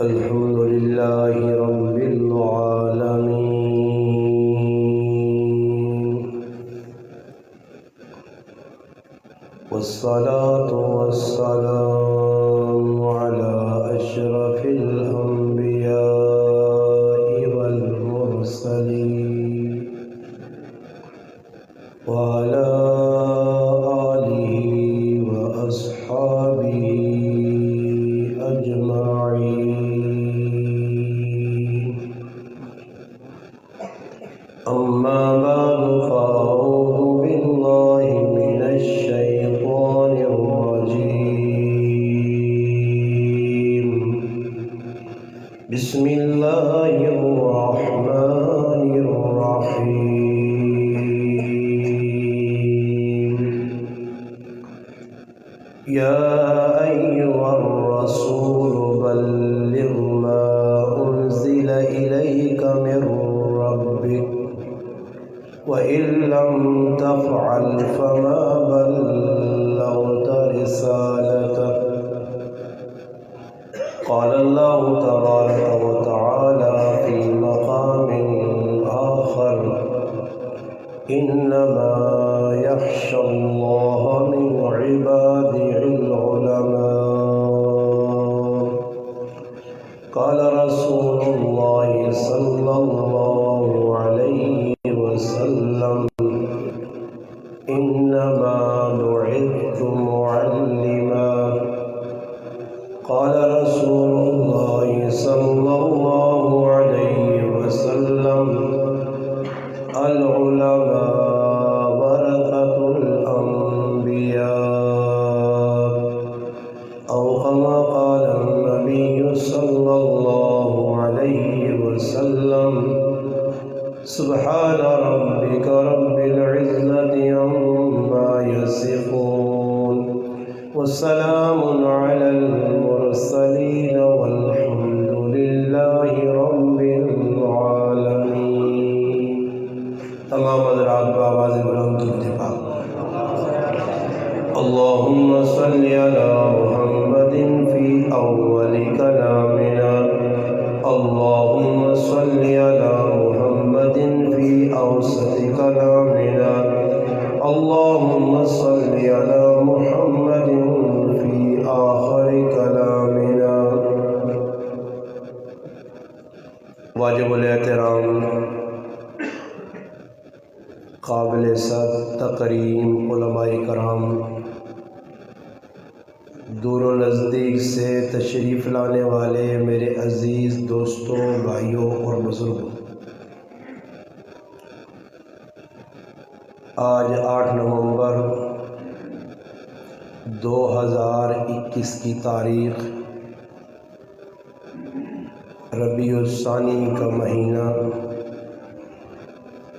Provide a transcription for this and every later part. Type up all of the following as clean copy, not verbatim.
الحمد لله رب العالمين، والصلاة والسلام على أشرف الأنبياء والمرسلين وعلى آله وأصحابه أجمعين. أما بعد فأعوذ بالله من الشيطان الرجيم. بسم الله الرحمن الرحيم. يا أيها الرسول بلغ ما أنزل إليك من ربك وإن لم تفعل فما بلغت رسالته. قال الله تبارك وتعالى في مقام آخر: إنما يخشى الله من عباده العلماء. قال رسول الله صلى الله عليه وسلم: إنما بعثت معلما. قال رسول الله صلى الله عليه وسلم: العلماء ورثة الأنبياء، أو كما قال النبي صلى الله عليه وسلم. سبحان ربك رب العزة عما يصفون، والسلام على المرسلين، والحمد لله رب العالمين. تمام حضرات بآواز بلند کی اتفاق: اللهم صل على محمد في أول كلامنا، اللهم صل على محمد في أوسط كلامنا، اللهم صل على محمد في آخر كلامنا. واجب الاحترام، قابل صد تکریم علماء کرام، دور و نزدیک سے تشریف لانے والے میرے عزیز دوستوں، بھائیوں اور بزرگوں، آج 8 نومبر 2021 کی تاریخ، ربیع الثانی کا مہینہ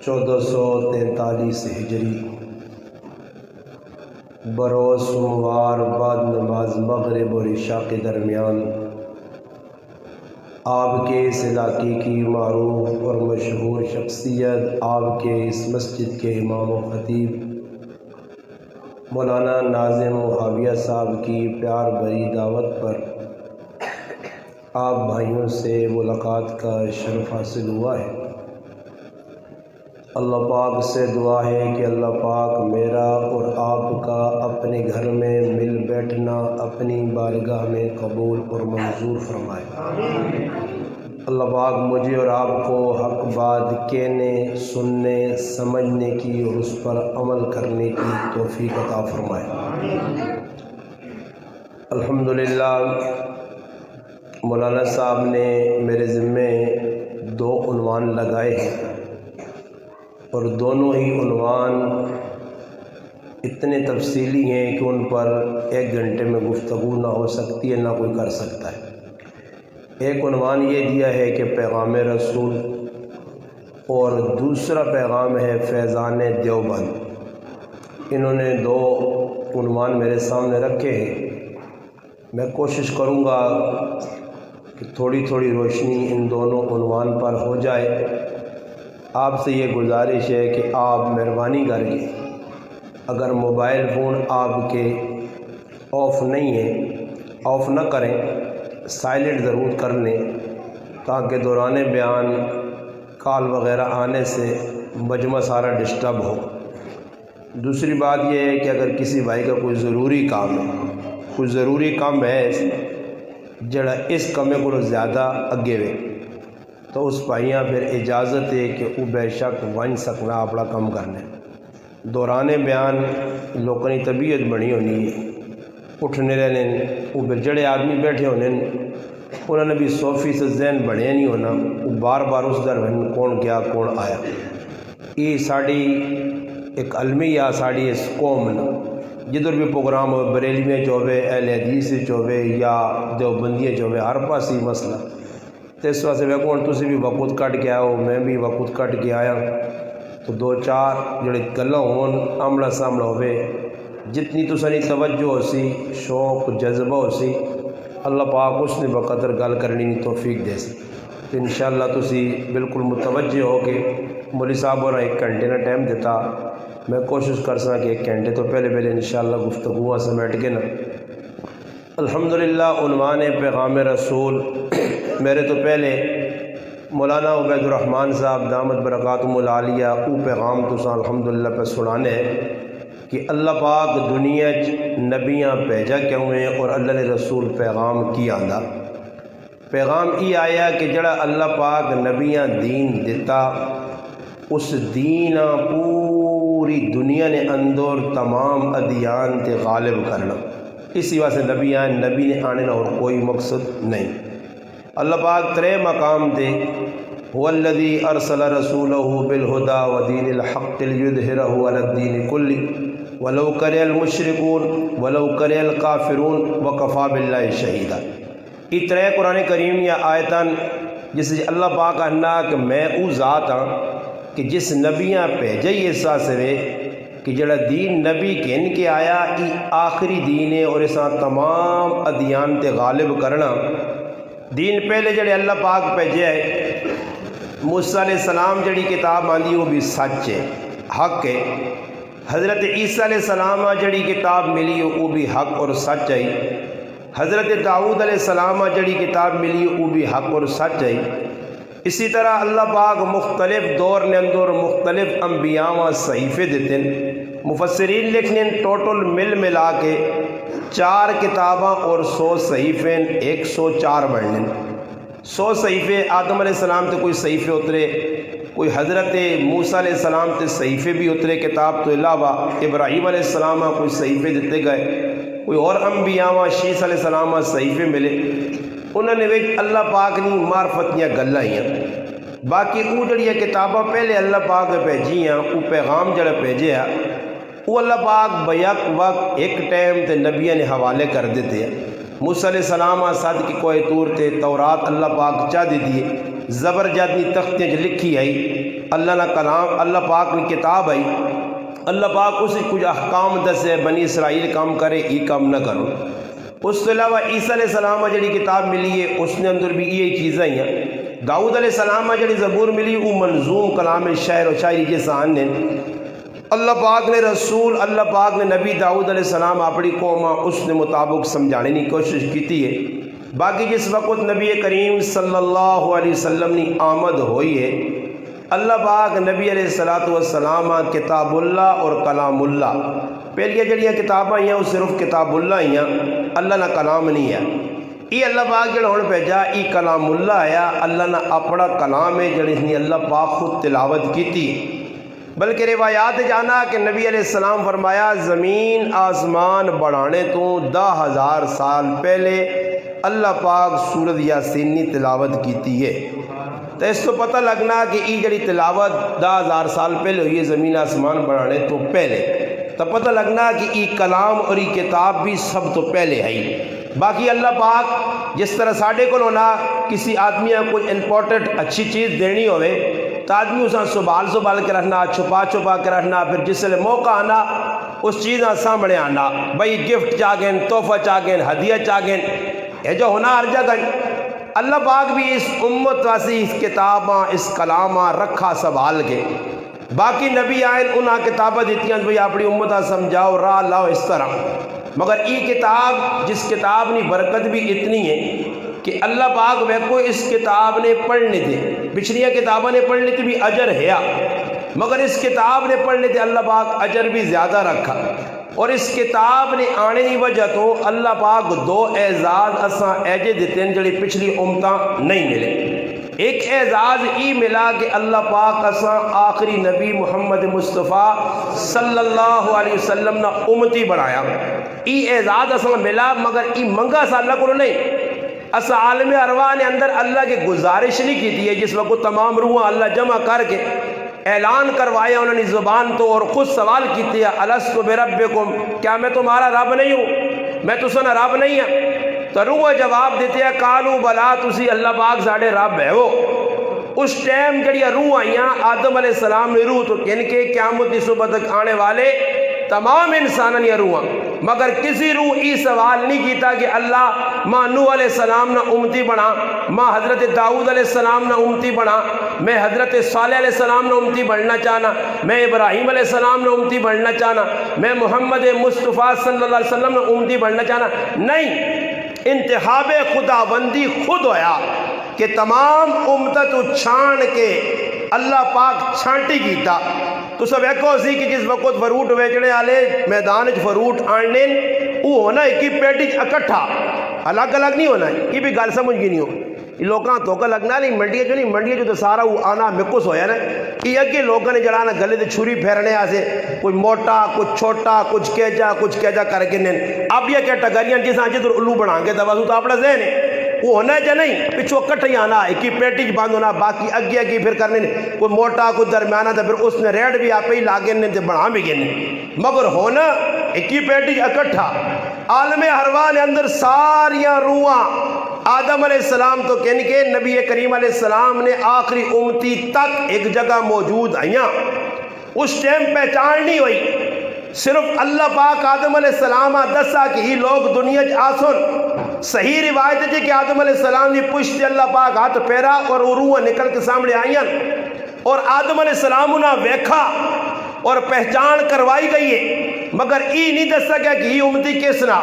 1443 ہجری، بروز سوموار بعد نماز مغرب اور عشاء کے درمیان آپ کے اس علاقے کی معروف اور مشہور شخصیت، آپ کے اس مسجد کے امام و خطیب مولانا ناظم حاویہ صاحب کی پیار بھری دعوت پر آپ بھائیوں سے ملاقات کا شرف حاصل ہوا ہے۔ اللہ پاک سے دعا ہے کہ اللہ پاک میرا اور آپ کا اپنے گھر میں مل بیٹھنا اپنی بارگاہ میں قبول اور منظور فرمائے۔ اللہ پاک مجھے اور آپ کو حق بات کہنے، سننے، سمجھنے کی اور اس پر عمل کرنے کی توفیق عطا فرمائے۔ الحمدللہ مولانا صاحب نے میرے ذمے 2 عنوان لگائے ہیں، اور دونوں ہی عنوان اتنے تفصیلی ہیں کہ ان پر 1 گھنٹے میں گفتگو نہ ہو سکتی ہے، نہ کوئی کر سکتا ہے۔ ایک عنوان یہ دیا ہے کہ پیغام رسول، اور دوسرا پیغام ہے فیضان دیوبند۔ انہوں نے 2 عنوان میرے سامنے رکھے ہیں۔ میں کوشش کروں گا کہ تھوڑی تھوڑی روشنی ان دونوں عنوان پر ہو جائے۔ آپ سے یہ گزارش ہے کہ آپ مہربانی کر کے اگر موبائل فون آپ کے آف نہیں ہیں، آف نہ کریں، سائلنٹ ضرور کر لیں تاکہ دوران بیان کال وغیرہ آنے سے مجمع سارا ڈسٹرب ہو۔ دوسری بات یہ ہے کہ اگر کسی بھائی کا کوئی ضروری کام ہے جڑا اس کمے کو زیادہ اگے وے تو اس بھائیاں پھر اجازت ہے کہ وہ بے شک ون سکنا اپنا کام کرنے۔ دوران بیان لوگوں کی طبیعت بنی ہونی ہے، اٹھنے رہنے، وہ پھر جڑے آدمی بیٹھے ہونے انہوں نے بھی 100% ذہن بڑھیا نہیں ہونا، وہ بار بار اس در کون گیا کون آیا۔ یہ ساری ایک المیہ ساری اس قوم نے جدھر بھی پروگرام ہو، بریلویاں چوبے، اہل حدیث چوبے یا دیوبندیاں چوبے، ہر پاس ہی مسئلہ۔ تو اس واسطے میں کون تسی بھی وقت کٹ کے آؤ، میں بھی وقت کٹ کے آیا، تو دو چار جڑے گلاں ہون آملہ ساملہ ہوئے، جتنی تسانی توجہ ہو سی، شوق جذبہ ہو سی، اللہ پاک اس نے بقدر گل کرنی کی توفیق دے سی۔ تو انشاءاللہ تسی بالکل متوجہ ہو کے مولی صاحب اور 1 گھنٹے کا ٹائم دیتا، میں کوشش کر سا کہ 1 گھنٹے تو پہلے انشاءاللہ گفتگو سمیٹ کے نا۔ الحمدللہ عنوان پیغام رسول میرے تو پہلے مولانا عبید الرحمن صاحب دامت برکاتہم العالیہ او پیغام تو الحمدللہ پہ سنانے کہ اللہ پاک دنیا نبیاں بھیجا کیوں ہیں اور اللہ نے رسول پیغام کی آندا۔ پیغام یہ آیا کہ جڑا اللہ پاک نبیاں دین دیتا اس دین پوری دنیا نے اندر تمام ادیان تے غالب کرنا، اسی واسطے نبی نے آنے نہ اور کوئی مقصد نہیں۔ اللہ پاک 3 مقام دے هو الذی ارسل رسولہ بالہدی ودین الحق لیظہرہ علی الدین کلہ ولو کرہ المشرکون ولو کرہ الکافرون وکفی باللہ شہیدا۔ یہ 3 قرآن کریم یا آیتاں جس سے اللہ پاک کہنا کہ میں او ذات ہاں کہ جس نبیاں بھیجے ایسا سوے کہ جڑا دین نبی کہن کے آیا یہ آخری دین ہے اور اساں تمام ادیان تے غالب کرنا۔ دین پہلے جڑے اللہ پاک بھیجے ہے، موسیٰ علیہ السلام جڑی کتاب آندی وہ بھی سچ ہے، حق ہے۔ حضرت عیسیٰ علیہ السلام جڑی کتاب ملی وہ بھی حق اور سچ ہے۔ حضرت داؤد علیہ السلام جڑی کتاب ملی وہ بھی حق اور سچ ہے۔ اسی طرح اللہ پاک مختلف دور نے اندر مختلف انبیاء و صحیفے دیتے ہیں۔ مفسرین لکھنے ٹوٹل ملا کے 4 کتاباں اور 100 صحیفے 104 بڑھنے۔ 100 صحیفے آدم علیہ السلام تے کوئی صحیفے اترے، کوئی حضرت موسیٰ علیہ السلام تے صحیفے بھی اترے کتاب تو علاوہ، ابراہیم علیہ السلام کوئی صحیفے دیتے گئے، کوئی اور انبیاء شیس علیہ السلام صحیفے ملے، انہوں نے ویچ اللہ پاک نے معرفتیاں گلاں ہیاں۔ باقی وہ جڑی کتاباں پہلے اللہ پاک بھیجی ہیں، وہ پیغام جڑا بھیجے ہیں وہ اللہ پاک بیک وقت ایک ٹائم تے نبیوں نے حوالے کر دیتے ہیں۔ موسیٰ علیہ السلام صد کی کوہ طور تے تورات اللہ پاک چاہ دی دیئے، زبرجدی تختیں جو لکھی آئی، اللہ نہ کلام اللہ پاک نے کتاب آئی، اللہ پاک اسی کچھ احکام دسے بنی اسرائیل کام کرے یہ کام نہ کرو۔ اس کے علاوہ عیسیٰ علیہ السلام جڑی کتاب ملی ہے اس نے اندر بھی یہ چیزیں ہیں۔ داؤد علیہ السلام جڑی زبور ملی وہ منظوم کلام شعر و شاعری جیسا آنے۔ اللہ پاک نے رسول اللہ پاک نے نبی داؤد علیہ السلام اپنی قوم اس نے مطابق سمجھانے کی کوشش کی ہے۔ باقی جس وقت نبی کریم صلی اللہ علیہ وسلم نے آمد ہوئی ہے، اللہ پاک نبی علیہ السلام کتاب اللہ اور کلام اللہ پہلے جڑیاں کتاباں ہیں وہ صرف کتاب اللہ ہیں، اللہ نہ کلام نہیں ہے۔ یہ اللہ پاک جڑا ہوں بھیجا یہ کلام اللہ ہے، اللہ نہ اپنا کلام ہے جڑی نے اللہ پاک خود تلاوت کی تھی۔ بلکہ روایات جانا کہ نبی علیہ السلام فرمایا زمین آسمان بڑھانے تو 10,000 سال پہلے اللہ پاک سورۃ یاسین نے تلاوت کیتی ہے۔ تو اس تو پتہ لگنا کہ یہ جڑی تلاوت 10,000 سال پہلے ہوئی ہے زمین آسمان بڑھانے تو پہلے، تو پتہ لگنا کہ یہ کلام اور یہ کتاب بھی سب تو پہلے ہے۔ باقی اللہ پاک جس طرح ساڑھے کو ہونا کسی آدمی کو امپورٹنٹ اچھی چیز دینی ہوئے تو آدمی اسے سنبھال کے رکھنا، چھپا کے رکھنا، پھر جس سے موقع آنا اس چیز سامنے آنا، بھئی گفٹ چاہگیں، تحفہ چاہگیں، ہدیہ چاہگیں، یہ جو ہونا ہر جگہ۔ اللہ پاک بھی اس امت واسی اس کتاباں اس کلاماں رکھا سنبھال کے۔ باقی نبی آئین انہاں کتابیں دیتی ہیں بھئی اپنی امتہ سمجھاؤ راہ لاؤ اس طرح، مگر یہ کتاب جس کتاب نے برکت بھی اتنی ہے کہ اللہ پاک ویکو اس کتاب نے پڑھنے تھے، پچھلیاں کتابوں نے پڑھنے تھے بھی اجر ہے، مگر اس کتاب نے پڑھنے تھے اللہ پاک اجر بھی زیادہ رکھا۔ اور اس کتاب نے آنے کی وجہ تو اللہ پاک دو اعزاز اساں ایجے دیتے ہیں جڑے پچھلی امتاں نہیں ملے۔ ایک اعزاز ای ملا کہ اللہ پاک اساں آخری نبی محمد مصطفیٰ صلی اللہ علیہ وسلم نا امتی بنایا، ای اعزاز اساں ملا، مگر ای منگا سا اللہ کو نہیں۔ اساں عالم ارواح نے اندر اللہ کے گزارش نہیں کی تھی ہے، جس وقت تمام روحاں اللہ جمع کر کے اعلان کروایا انہوں نے زبان تو، اور خود سوال کیتے ہیں الست بربکم، کیا میں تمہارا رب نہیں ہوں، میں تو سنا رب نہیں ہوں؟ تو روح جواب دیتے ہیں قالوا بلا، تسی اللہ پاک ساڑے رب ہے وہ۔ اس ٹائم جڑی روح آئیاں آدم علیہ السلام نے روح تو کن کے قیامت کی صبح تک آنے والے تمام انسانوں یا روحاں، مگر کسی روح ای سوال نہیں کیتا کہ اللہ ماں نوح علیہ السلام نہ امتی بنا، ماں حضرت داؤد علیہ السلام نہ امتی بنا، میں حضرت صالح علیہ السلام نہ امتی بننا چاہنا، میں ابراہیم علیہ السلام نہ امتی بننا چاہنا، میں محمد مصطفیٰ صلی اللہ علیہ وسلم نہ امتی بننا چاہنا۔ نہیں، انتخاب خداوندی خود ہویا کہ تمام امتت چھان کے اللہ پاک چھانٹی کیتا۔ تو سب ایک سی کہ جس وقت فروٹ ویچنے والے میدان فروٹ آننے وہ ہونا ہے کہ پیٹی اکٹھا، الگ الگ نہیں ہونا ہے، یہ بھی گل سمجھ گئی نہیں ہو۔ یہ لوگاں توکا لگنا نہیں، منڈیاں جو نہیں، منڈیاں جو تو سارا وہ آنا مکس ہویا نا، یہ اگے لوگوں نے جڑانا گلے تے چھری پھیرنے آسے، کوئی موٹا کچھ چھوٹا کچھ کیجا کر کے نین اب یہ کہ ٹگریاں جیسا جدھر الو بنا کے دوازو تو اپنا ذہن ہے وہ ہونا ہے یا نہیں، پچھو کٹھے آنا ایک ہی پیٹی بند ہونا، باقی اگے پھر کرنے کوئی موٹا کوئی درمیانہ تھا، پھر اس نے ریڈ بھی آپ ہی لاگے نے بنا بھی گئے، مگر ہونا ایک ہی پیٹی اکٹھا۔ عالم ارواح نے اندر ساریاں روحاں آدم علیہ السلام تو کہنے کے نبی کریم علیہ السلام نے آخری امتی تک ایک جگہ موجود آئیاں، اس ٹائم پہچان نہیں ہوئی، صرف اللہ پاک آدم علیہ السلام دسا کہ ہی لوگ دنیا آسن۔ صحیح روایت ہے کہ آدم علیہ السلام نے پشت اللہ پاک ہاتھ پیرا اور روح نکل کے سامنے آئیاں، اور آدم علیہ السلام نے ویکھا اور پہچان کروائی گئی ہے، مگر ای نہیں دس سکیا کہ یہ امتی کس نا،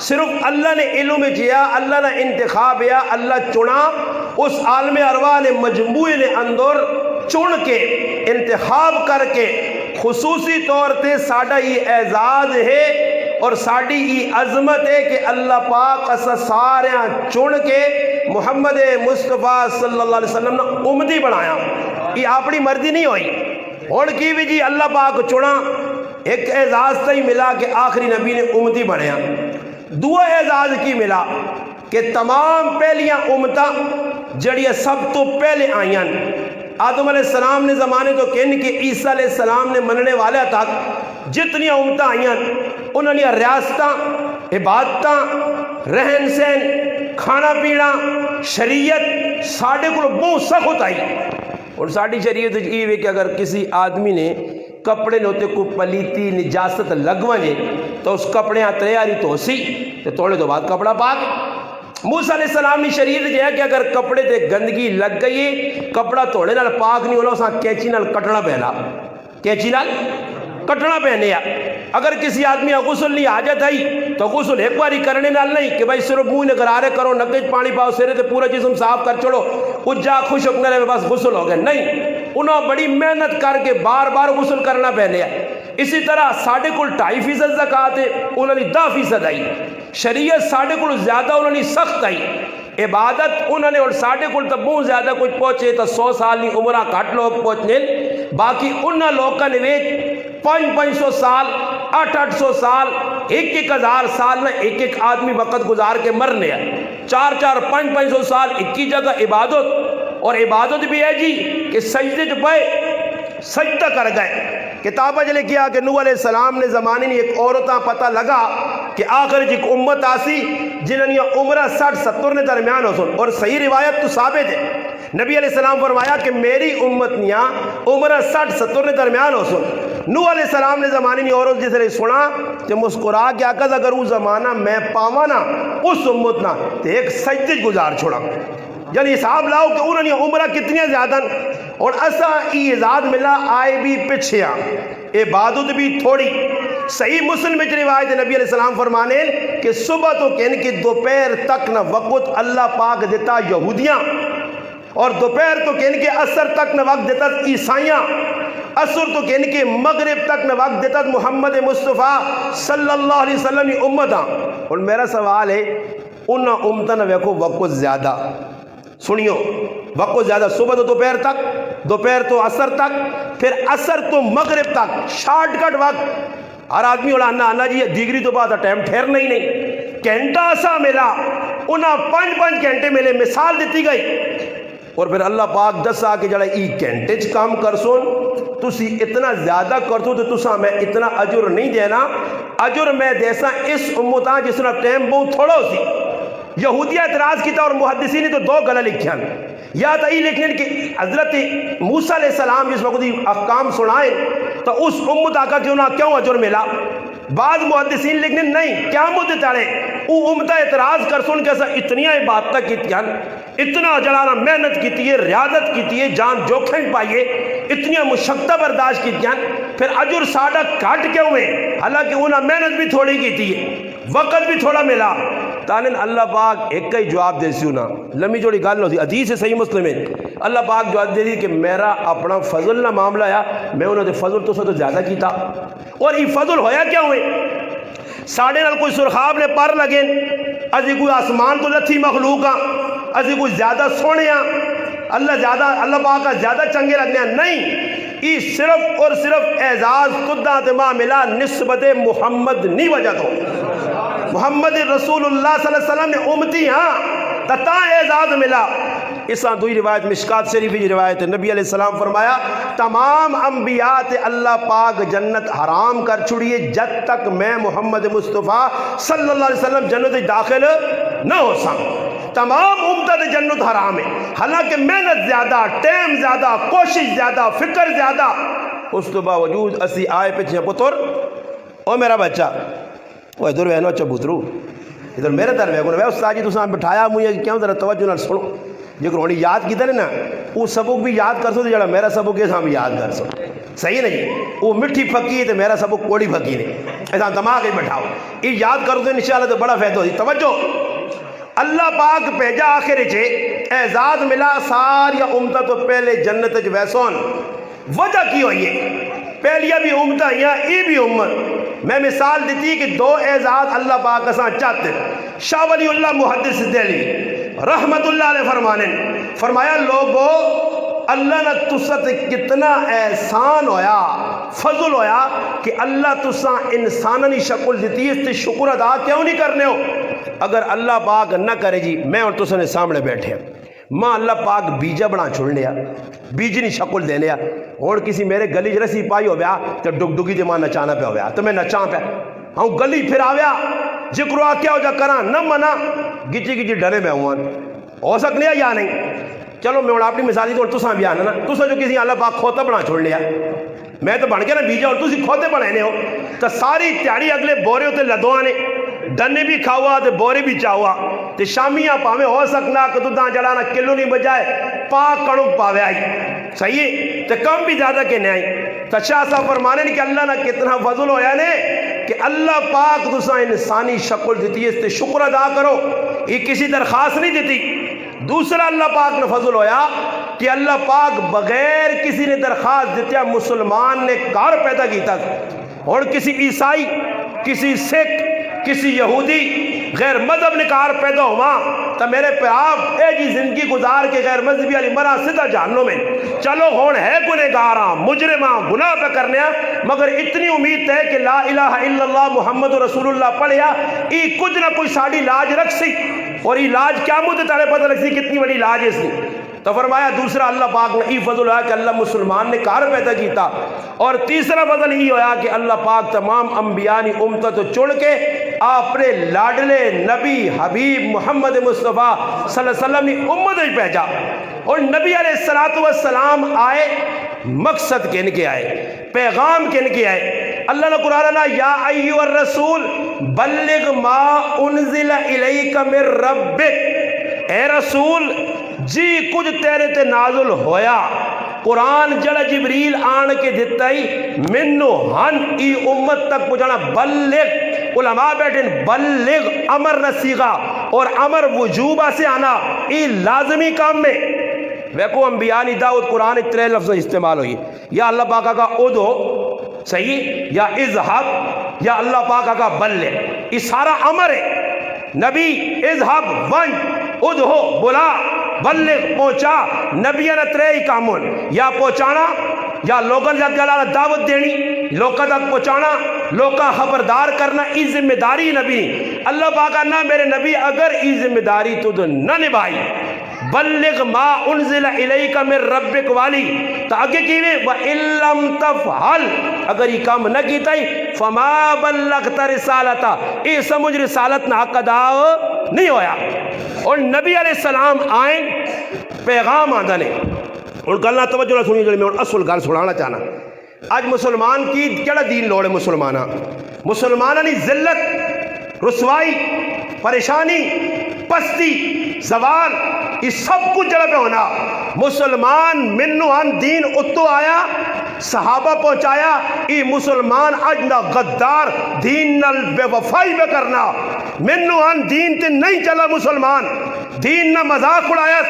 صرف اللہ نے علم جیا، اللہ نے انتخاب یا اللہ چنا، اس عالم ارواح نے مجموعے نے اندر چن کے انتخاب کر کے خصوصی طور تے ساڑا یہ اعزاز ہے اور ساڑی یہ عظمت ہے کہ اللہ پاک اسا ساریاں چن کے محمد مصطفیٰ صلی اللہ علیہ وسلم نے امتی بنایا، یہ اپنی مرضی نہیں ہوئی۔ اور کی بھی جی اللہ پاک چنا، ایک اعزاز تھی ملا کہ آخری نبی نے امتی بنیا، دو اعزاز کی ملا کہ تمام پہلیاں امتاں جڑیاں سب تو پہلے آئیاں آدم علیہ السلام نے زمانے تو کہنے کہ عیسیٰ علیہ السلام نے مننے والے تک جتنی امتاں آئیاں انہوں نے ریاستاں، عبادتاں، رہن سہن، کھانا پینا، شریعت ساڑھے کو بہت سخت آئی۔ اور ساڑھی شریعت یہ ہے کہ اگر کسی آدمی نے کپڑے نوتے کو پلیتی نجاست لگوانجے تو اس کپڑے تیاری تو سی تو توڑے تو بعد کپڑا پاک۔ موسیٰ علیہ السلام نے شریعت جو ہے کہ اگر کپڑے تے گندگی لگ گئی کپڑا توڑے نال پاک نہیں ہونا، اساں کینچی نال کٹنا پہنا، کینچی نال کٹنا پہنے۔ اگر کسی آدمی غسل نہیں حاجت آئی تو غسل ایک باری کرنے نال نہیں کہ بھائی صرف منہ نگرارے کرو، نکج پانی پاؤ سرے تے پورا جسم صاف کر چھوڑو اجا خشک نہ رہے بس غسل ہو گئے، نہیں، انہوں بڑی محنت کر کے بار بار غسل کرنا پہنے۔ اسی طرح ساڑھے کل 2.5% زکاة ہے، انہوں نے 10% آئی، شریعت ساڑھے کل زیادہ انہوں نے سخت آئی، عبادت انہوں نے اور ساڑھے کل تب بہت زیادہ کچھ پہنچے تو 100 سال نہیں عمرہ کٹ لوگ پہنچنے، باقی انہوں لوگوں نے ویچ 500 سال 800 سال 1000 سال میں ایک آدمی وقت گزار کے مرنے ہیں، 500 سال ایک ہی جگہ عبادت، اور عبادت بھی ہے جی کہ سجدے جو پائے سجدہ کر گئے۔ کتابہ جلے کیا کہ نوح علیہ السلام نے زمانے میں ایک عورتاں پتہ لگا کہ آخر جی امت آسی جنہوں نے عمرہ 60-70 نے درمیان ہو سن، اور صحیح روایت تو ثابت ہے، نبی علیہ السلام فرمایا کہ میری امت نیاں عمرہ 60-70 نے درمیان ہو سن۔ نوح علیہ السلام نے زمانے میں عورت جس نے سنا کہ مسکرا کیا کہ اگر وہ زمانہ میں پاوانا اس امت نہ تو ایک سجدے گزار چھوڑا، یعنی حساب لاؤ کہ انہوں نے عمرہ کتنی زیادہ، اور اسا ایزاد ملا آئے بھی پچھے عبادت بھی تھوڑی، صحیح مسلم میں روایت نبی علیہ السلام فرمانے کہ صبح تو کہن کہ دوپہر تک نہ وقت اللہ پاک دیتا یہودیاں، اور دوپہر تو کہن کہ عصر تک نہ وقت دیتا عیسائیاں، عصر تو کہن کہ مغرب تک نہ وقت دیتا محمد مصطفیٰ صلی اللہ علیہ وسلم کی امتاں۔ اور میرا سوال ہے انہاں امتاں نہ ویکھو وقت زیادہ، سنیو وقت زیادہ، صبح تو دوپہر تک، دوپہر تو عصر تک، پھر عصر تو مغرب تک، شارٹ کٹ وقت۔ ہر آدمی والا آنا جی دیگری تو بعد ٹائم ٹھہرنا ہی نہیں، گھنٹہ سا ملا، انہاں 5 گھنٹے ملے، مثال دیتی گئی۔ اور پھر اللہ پاک دسا کہ جڑا ای گھنٹے چ کام کرسون تسی اتنا زیادہ کرتو تو تسا میں اتنا اجر نہیں دینا، اجر میں دیسا اس امتاں جس طرح ٹائم بہت تھوڑا سی۔ یہودیہ اعتراض کیتا اور محدثین نے تو 2 گلا لکھیاں، یا تو یہ لکھنے کہ حضرت موسیٰ علیہ السلام جس وقت احکام سنائیں تو اس امت آقا کیوں نہ کیوں اجر ملا۔ بعض محدثین لکھنے نہیں قیامت تاڑے او امتہ اعتراض کر سن کیسا اتنی عبادتہ کیتیاں، اتنا جلانا محنت کیتی ہے، ریاضت کیتی ہے، جان جوکھن پائیے، اتنی مشقتہ برداشت کیتیاں، پھر اجر ساڑھا کٹ کیوں ہے؟ حالانکہ انہاں محنت بھی تھوڑی کیتی ہے، وقت بھی تھوڑا ملا۔ تانن اللہ پاک ایک ہی جواب دے سیوں نا، لمبی جوڑی گل ہوتی، حدیث ہے صحیح مسلم ہے، اللہ پاک جواب دے دی کہ میرا اپنا فضل نہ معاملہ ہے، میں انہوں نے فضل تو تو زیادہ کیتا۔ اور یہ فضل ہویا کیا ہوئے؟ ساڑھے نال کوئی سرخاب نے پر لگے، ازی کوئی آسمان تو لتھی مخلوق ہاں، ازی کوئی زیادہ سونے ہاں، اللہ پاک کا زیادہ چنگے لگنے ہیں، نہیں، یہ صرف اور صرف اعزاز تدہ دماغ ملا نسبت محمد نہیں وجہ تو محمد رسول اللہ صلی اللہ علیہ وسلم نے امتی ہاں تتا اعزاز ملا۔ اس دوئی روایت مشکات شریف کی روایت ہے، نبی علیہ السلام فرمایا تمام انبیاء تے اللہ پاک جنت حرام کر چھڑیے جب تک میں محمد مصطفیٰ صلی اللہ علیہ وسلم جنت داخل نہ ہو سکوں۔ تمام امت جنت حرام ہے، حالانکہ محنت زیادہ، ٹائم زیادہ، کوشش زیادہ، فکر زیادہ، اس تو باوجود اسی آئے پچھے پتر او میرا بچہ وہ ادھر وینو چبوترو ادھر میرے در ویگو نا استاد جی تساں بٹھایا مجھے کیوں ذرا توجہ نال سنو، جے ہونی یاد کیتا نا وہ سبق بھی یاد کر سو تے جڑا میرا سبق ہے ساں بھی یاد کر سو، صحیح نہیں؟ وہ مٹھی پھکی تے میرا سبق کوڑی پھکی نہیں، ایسا دماغ ہی بٹھاؤ، یہ یاد کرو تو انشاءاللہ تو بڑا فائدہ ہوئی۔ توجہ، اللہ پاک بھیجا آخر چھے اعزاز ملا ساریا امتہ تو پہلے جنت جو ویسون، وجہ کی ہوئی ہے؟ پہلیا بھی امتہ یا ای بھی امت، میں مثال دیتی کہ 2 اعزاز اللہ پاک اساں چاہتے۔ شاہ ولی اللہ محدث دہلوی رحمت اللہ علیہ فرمایا لوگو اللہ نے تسا تے کتنا احسان ہویا، فضل ہویا کہ اللہ تسا انسانانی شکل دیتی، اس تے شکر ادا کیوں نہیں کرنے ہو؟ اگر اللہ پاک نہ کرے جی میں اور تسا نے سامنے بیٹھے ہیں، ماں اللہ پاک بیجا بنا چھوڑ لیا، بیجنی شکل دے لیا، اور کسی میرے گلی رسی پائی ہو بیا تو ڈگ ڈگی دے ماں نچانا پہ ہو بیا تو میں نچاں پہ ہوں گلی پھر آویا جکرو آ کیا ہو جا کراں نہ منا گچی گچی ڈرے میں ہوں ہو سکنے یا نہیں؟ چلو میں اپنی مثال دی تو بھی آنا نا، تسا جو کسی اللہ پاک کھوتا بنا چھوڑ لیا، میں تو بن کے نا بیجا اور تسی کھوتے بنے ہو تو ساری تیاری اگلے بورے ہوتے لدواں نے ڈنے بھی کھاوا تے بورے بھی چاہوا تے شامیاں پاویں ہو سکنا کہ تو داں جلانا کلو نہیں بجائے پاک کڑک پاوے آئی، صحیح ہے تے کم بھی زیادہ کے نہیں آئی۔ تو شاہ صاحب فرمانے کہ اللہ نہ کتنا فضل ہویا نے کہ اللہ پاک تساں انسانی شکل دیتی ہے، اس تے شکر ادا کرو، یہ کسی درخواست نہیں دیتی۔ دوسرا اللہ پاک نے فضل ہویا کہ اللہ پاک بغیر کسی نے درخواست دیتا مسلمان نے کار پیدا کیتا، اور کسی عیسائی، کسی سکھ، کسی یہودی غیر مذہب نے کار پیدا ہوا تو میرے پہ آپ اے جی زندگی گزار کے غیر مذہبی علی مرا سدھا جہنم میں چلو ہون ہے گنہگاراں مجرماں گناہ پہ کرنے مگر اتنی امید ہے کہ لا الہ الا اللہ محمد رسول اللہ پڑھیا ای کچھ نہ کوئی ساڑی لاج رکھ سی، اور ای لاج قیامت تارے پتہ رکھ سی کتنی بڑی لاج ہے اس نے۔ تو فرمایا دوسرا اللہ پاک نے ای فضل ہوا کہ اللہ مسلمان نے کار پیدا کیتا، اور تیسرا فضل ہی ہوا کہ اللہ پاک تمام انبیانی امتہ تو چڑھ کے اپنے لاڈلے نبی حبیب محمد مصطفیٰ صلی اللہ علیہ وسلم نے امت ہی بھیجا، اور نبی علیہ السلام آئے مقصد کن کے آئے، پیغام کن کے آئے۔ اللہ نے قرآن نے یا ایھا الرسول بلغ ما انزل الیک من ربک، اے رسول جی کچھ تیرے تے نازل ہویا قرآن جڑا جبریل آن کے دیتا ہی منو ہن ای امت تک پہنچانا بلغ علماء بیٹھیں بلغ امر نصیغہ اور امر وجوبہ سے آنا ای لازمی کام میں ویکو انبیاء نی دعوت قرآن 3 لفظ استعمال ہوئی یا اللہ پاک کا ادو صحیح یا اذهب یا اللہ پاک کا بلغ یہ سارا امر ہے نبی اذهب ون ادھو بلا بلغ پہنچا نبی نے 3 کامون یا پہنچانا یا لوگوں تک دعوت دینی لوگوں تک پہنچانا لوگوں خبردار کرنا ای ذمہ داری نبی اللہ پاک نہ میرے نبی اگر ای ذمہ داری تو نہ نبھائی بلغ ما انزل الیک من ربک والی تو آگے کیویں وَإِن لَّمْ تَفْعَلْ اگر یہ کام نہ کیتا ہی فَمَا بَلَّغْتَ رِسَالَتَ یہ سمجھ رسالت نہ حق ادا نہیں ہویا اور نبی علیہ السلام آئیں پیغام آندہ نے اور گلنا توجہ نہ سنی میں اصل گل سنانا چاہنا آج مسلمان کی کیڑا دین لوڑے مسلمانہ نے ذلت رسوائی پریشانی پستی زوال یہ سب کچھ جڑا پہ ہونا مسلمان منو ان دین اتو آیا صحابہ پہنچایا ای مسلمان اجنا غدار دین نل بے وفائی بے کرنا منو ان دین تے نہیں چلا مسلمان دین نہ مذاق اڑایا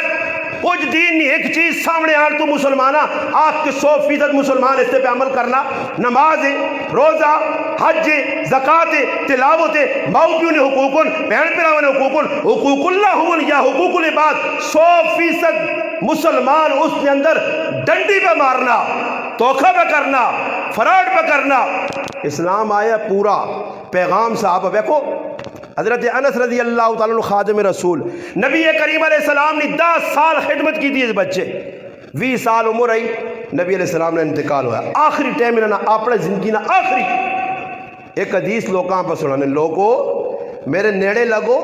کچھ دین نہیں ایک چیز سامنے آن تو مسلمانہ آپ کے 100% مسلمان اس پہ عمل کرنا نماز روزہ حج زکات تلاوت ماؤ پیو نے حقوقن بہن پیراؤں نے حقوق اللہ ہون یا حقوق العباد 100% مسلمان اس کے اندر ڈنڈی پہ مارنا دھوکہ پہ کرنا فراڈ پہ کرنا اسلام آیا پورا پیغام صحابہ دیکھو حضرت انس رضی اللہ تعالیٰ عنہ خادم رسول نبی کریم علیہ السلام نے 10 سال خدمت کی تھی اس بچے 20 سال عمر آئی نبی علیہ السلام نے انتقال ہوا آخری ٹائم انہوں نے اپنے زندگی نہ آخری ایک حدیث لوگاں پر سنانے لوگوں میرے نیڑے لگو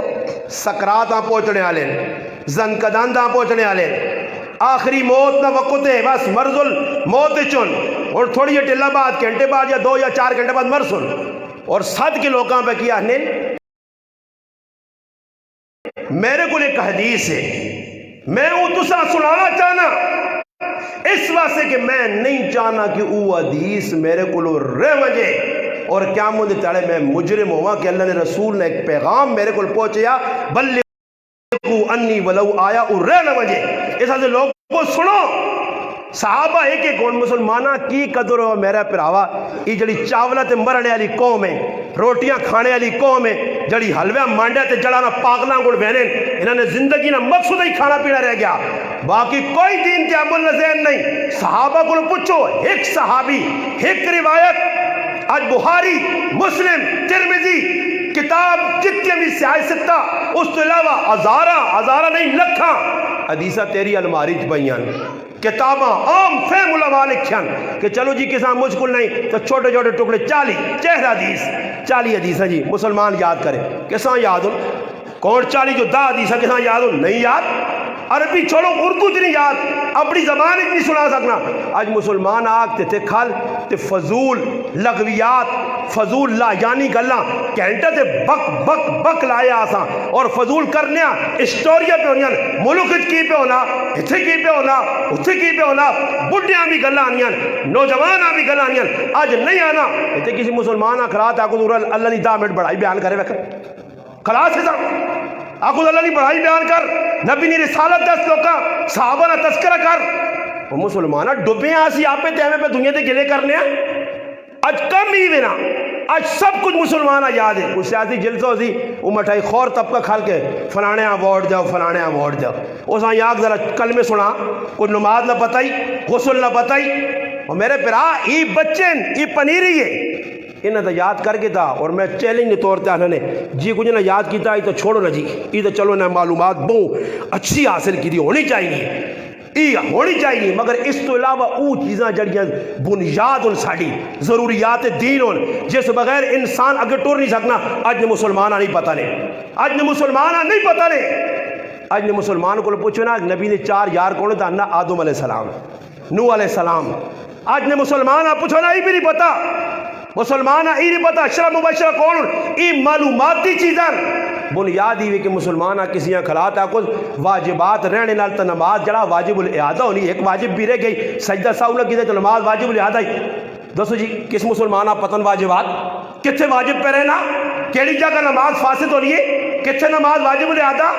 سکراتاں پہنچنے والے زنکدانداں پہنچنے والے آخری موت نہ وقت ہے بس مرزل موت چن اور تھوڑی ٹلہ بعد گھنٹے بعد یا 2 یا 4 گھنٹے بعد مرسل اور صد کے لوگاں پہ کیا نیل میرے کو ایک حدیث ہے میں وہ تسا سنانا چاہنا اس واسطے کہ میں نہیں چاہنا کہ وہ حدیث میرے کو رہ وجے اور کیا مجھے تڑے میں مجرم ہوا کہ اللہ نے رسول نے ایک پیغام میرے کو پہنچیا بلغو انی ولو آیا اور رہ نہ وجے اس واسطے لوگ کو سنو صحابہ ایک ایک کون مسلمانہ کی قدر ہو میرا پراوا یہ جڑی چاولت مرنے والی قوم ہے روٹیاں کھانے والی قوم ہے جڑی حلوہ مانڈے تے جڑانا پاگلاں گڑ بہنیں انہوں نے زندگی نہ مقصود ہی کھانا پینا رہ گیا باقی کوئی دین تے عمل نظر نہیں صحابہ کو پوچھو ایک صحابی ایک روایت آج بخاری مسلم ترمذی کتاب جتنے بھی سیاہ ستہ اس تو علاوہ ہزارہ نہیں لکھاں حدیثہ تیری الماری چپائیاں کتاباں عام فہم علماء لکھیاں کہ چلو جی کسان مشکل نہیں تو چھوٹے چھوٹے ٹکڑے 40 حدیث 40 حدیث ہیں جی مسلمان یاد کرے کسان یاد ہو کون 40 جو 10 حدیث ہیں کسان یاد ہو نہیں یاد عربی چھوڑو اردو نہیں یاد اپنی زبان نہیں سنا سکنا آج مسلمان آگتے تھے کھل تے فضول لغویات فضول لا یعنی گلاں کہنٹا تے بک بک بک لائے آساں اور فضول کرنیا اسٹوریہ پہ ہونیاں ملک کی پہ ہونا اتھے کی پہ ہونا اتھے کی پہ ہونا بڑھیاں بھی گلاں آنیاں نوجواناں بھی گلاں آنیاں آج نہیں آنا اتھے کسی مسلمان آخرات آکو دورا اللہ نے 10 منٹ بڑھائی بیان کرے وکر خلاص ہے آخو اللہ نے بڑھائی بیان کر نبی نے رسالت دست لوکا صحابہ نے تذکرہ کر وہ مسلمانہ ڈبے ہیں آسی آپ پہ تیمے پہ دنیا دے گلے کرنے ہیں آج کم ہی دینا آج سب کچھ مسلمانہ یاد ہے اس سیاسی جلسہ ہوتی وہ مٹھائی خور طبقہ کھال کے فلانے آوارڈ جاؤ فلانے آوارڈ جاؤ اس آن یاک ذرا کلمے سنا کوئی نماز نہ پتائی غسل نہ پتائی اور میرے پرا ای بچن ای پنیری ہے انہیں تو یاد کر کے تھا اور میں چیلنج نہیں توڑتا انہوں نے جی کچھ نہ یاد کیتا ہی تو چھوڑو نہ جی ای تو چلو نہ معلومات بہت اچھی حاصل کی دی ہونی چاہیے ہونی چاہیے مگر اس تو علاوہ او چیزاں جڑیاں بنیاد ان ساڑی ضروریات دین ان جس بغیر انسان اگر ٹور نہیں سکنا آج نے مسلمانہ نہیں پتہ لے آج نے مسلمانہ نہیں پتہ لے آج نے مسلمان کو پوچھو نا نبی نے 4 یار کون تھا نا آدم علیہ السلام نوح علیہ السلام آج نے مسلمانہ پوچھو نا ای بھی نہیں پتہ مسلمانہ ای نہیں پتہ اشرا مبشرہ کون ای معلوماتی چیزاں بنیادی بھی کہ مسلمان کسی خلات ہے کچھ واجبات رہنے نال تو نماز جڑا واجب الاعادہ ہونی ایک واجب بھی رہ گئی سجدہ ساؤ لگی تو نماز واجب الاعادہ ہی دسو جی کس مسلمان پتن واجبات کتنے واجب پہ رہنا کیڑی جگہ نماز فاسد ہونی ہے کتنے نماز واجب الاعادہ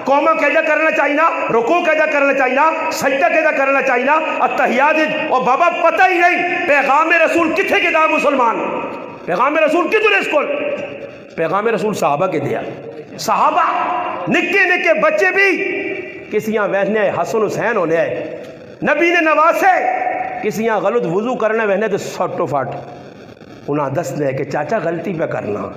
قومہ کیجا کرنا چاہیے رکوع کیجا کرنا چاہیے سجدہ کیجا کرنا چاہیے التحیات اور بابا پتہ ہی نہیں پیغام رسول کتنے کے دا مسلمان پیغام رسول کتنے اس کو پیغام رسول صحابہ کے دیا صحابہ نکے نکے بچے بھی کسی وہنے حسن حسین ہونے آئے نبی نے نواسے کسی غلط وضو کرنے وہنے تو سٹو فٹ انہاں دس لے کہ چاچا غلطی پہ کرنا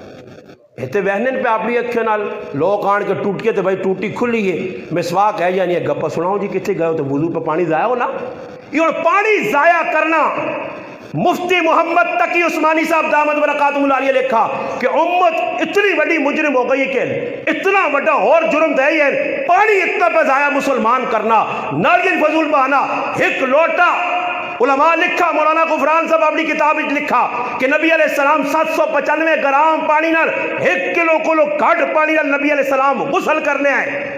ایتے وہنن پہ اپنی اکھیں نال لوگ آن کے ٹوٹیے تو بھائی ٹوٹی کھلی ہے مسواک ہے یعنی گپا سناؤ جی کتنے گئے ہو تو وضو پہ پانی ضائع ہونا یہ پانی ضائع کرنا مفتی محمد تقی عثمانی صاحب دامت برکاتہ اللہ علیہ لکھا کہ امت اتنی بڑی مجرم ہو گئی کہ اتنا بڑا اور جرم دے ہے پانی اتنا پہ ضائع مسلمان کرنا ناریل فضول بہانا ایک لوٹا علماء لکھا مولانا غفران صاحب اپنی کتاب لکھا کہ نبی علیہ السلام 795 گرام پانی نال 1 کلو کلو کھڈ پانی نال نبی علیہ السلام غسل کرنے آئے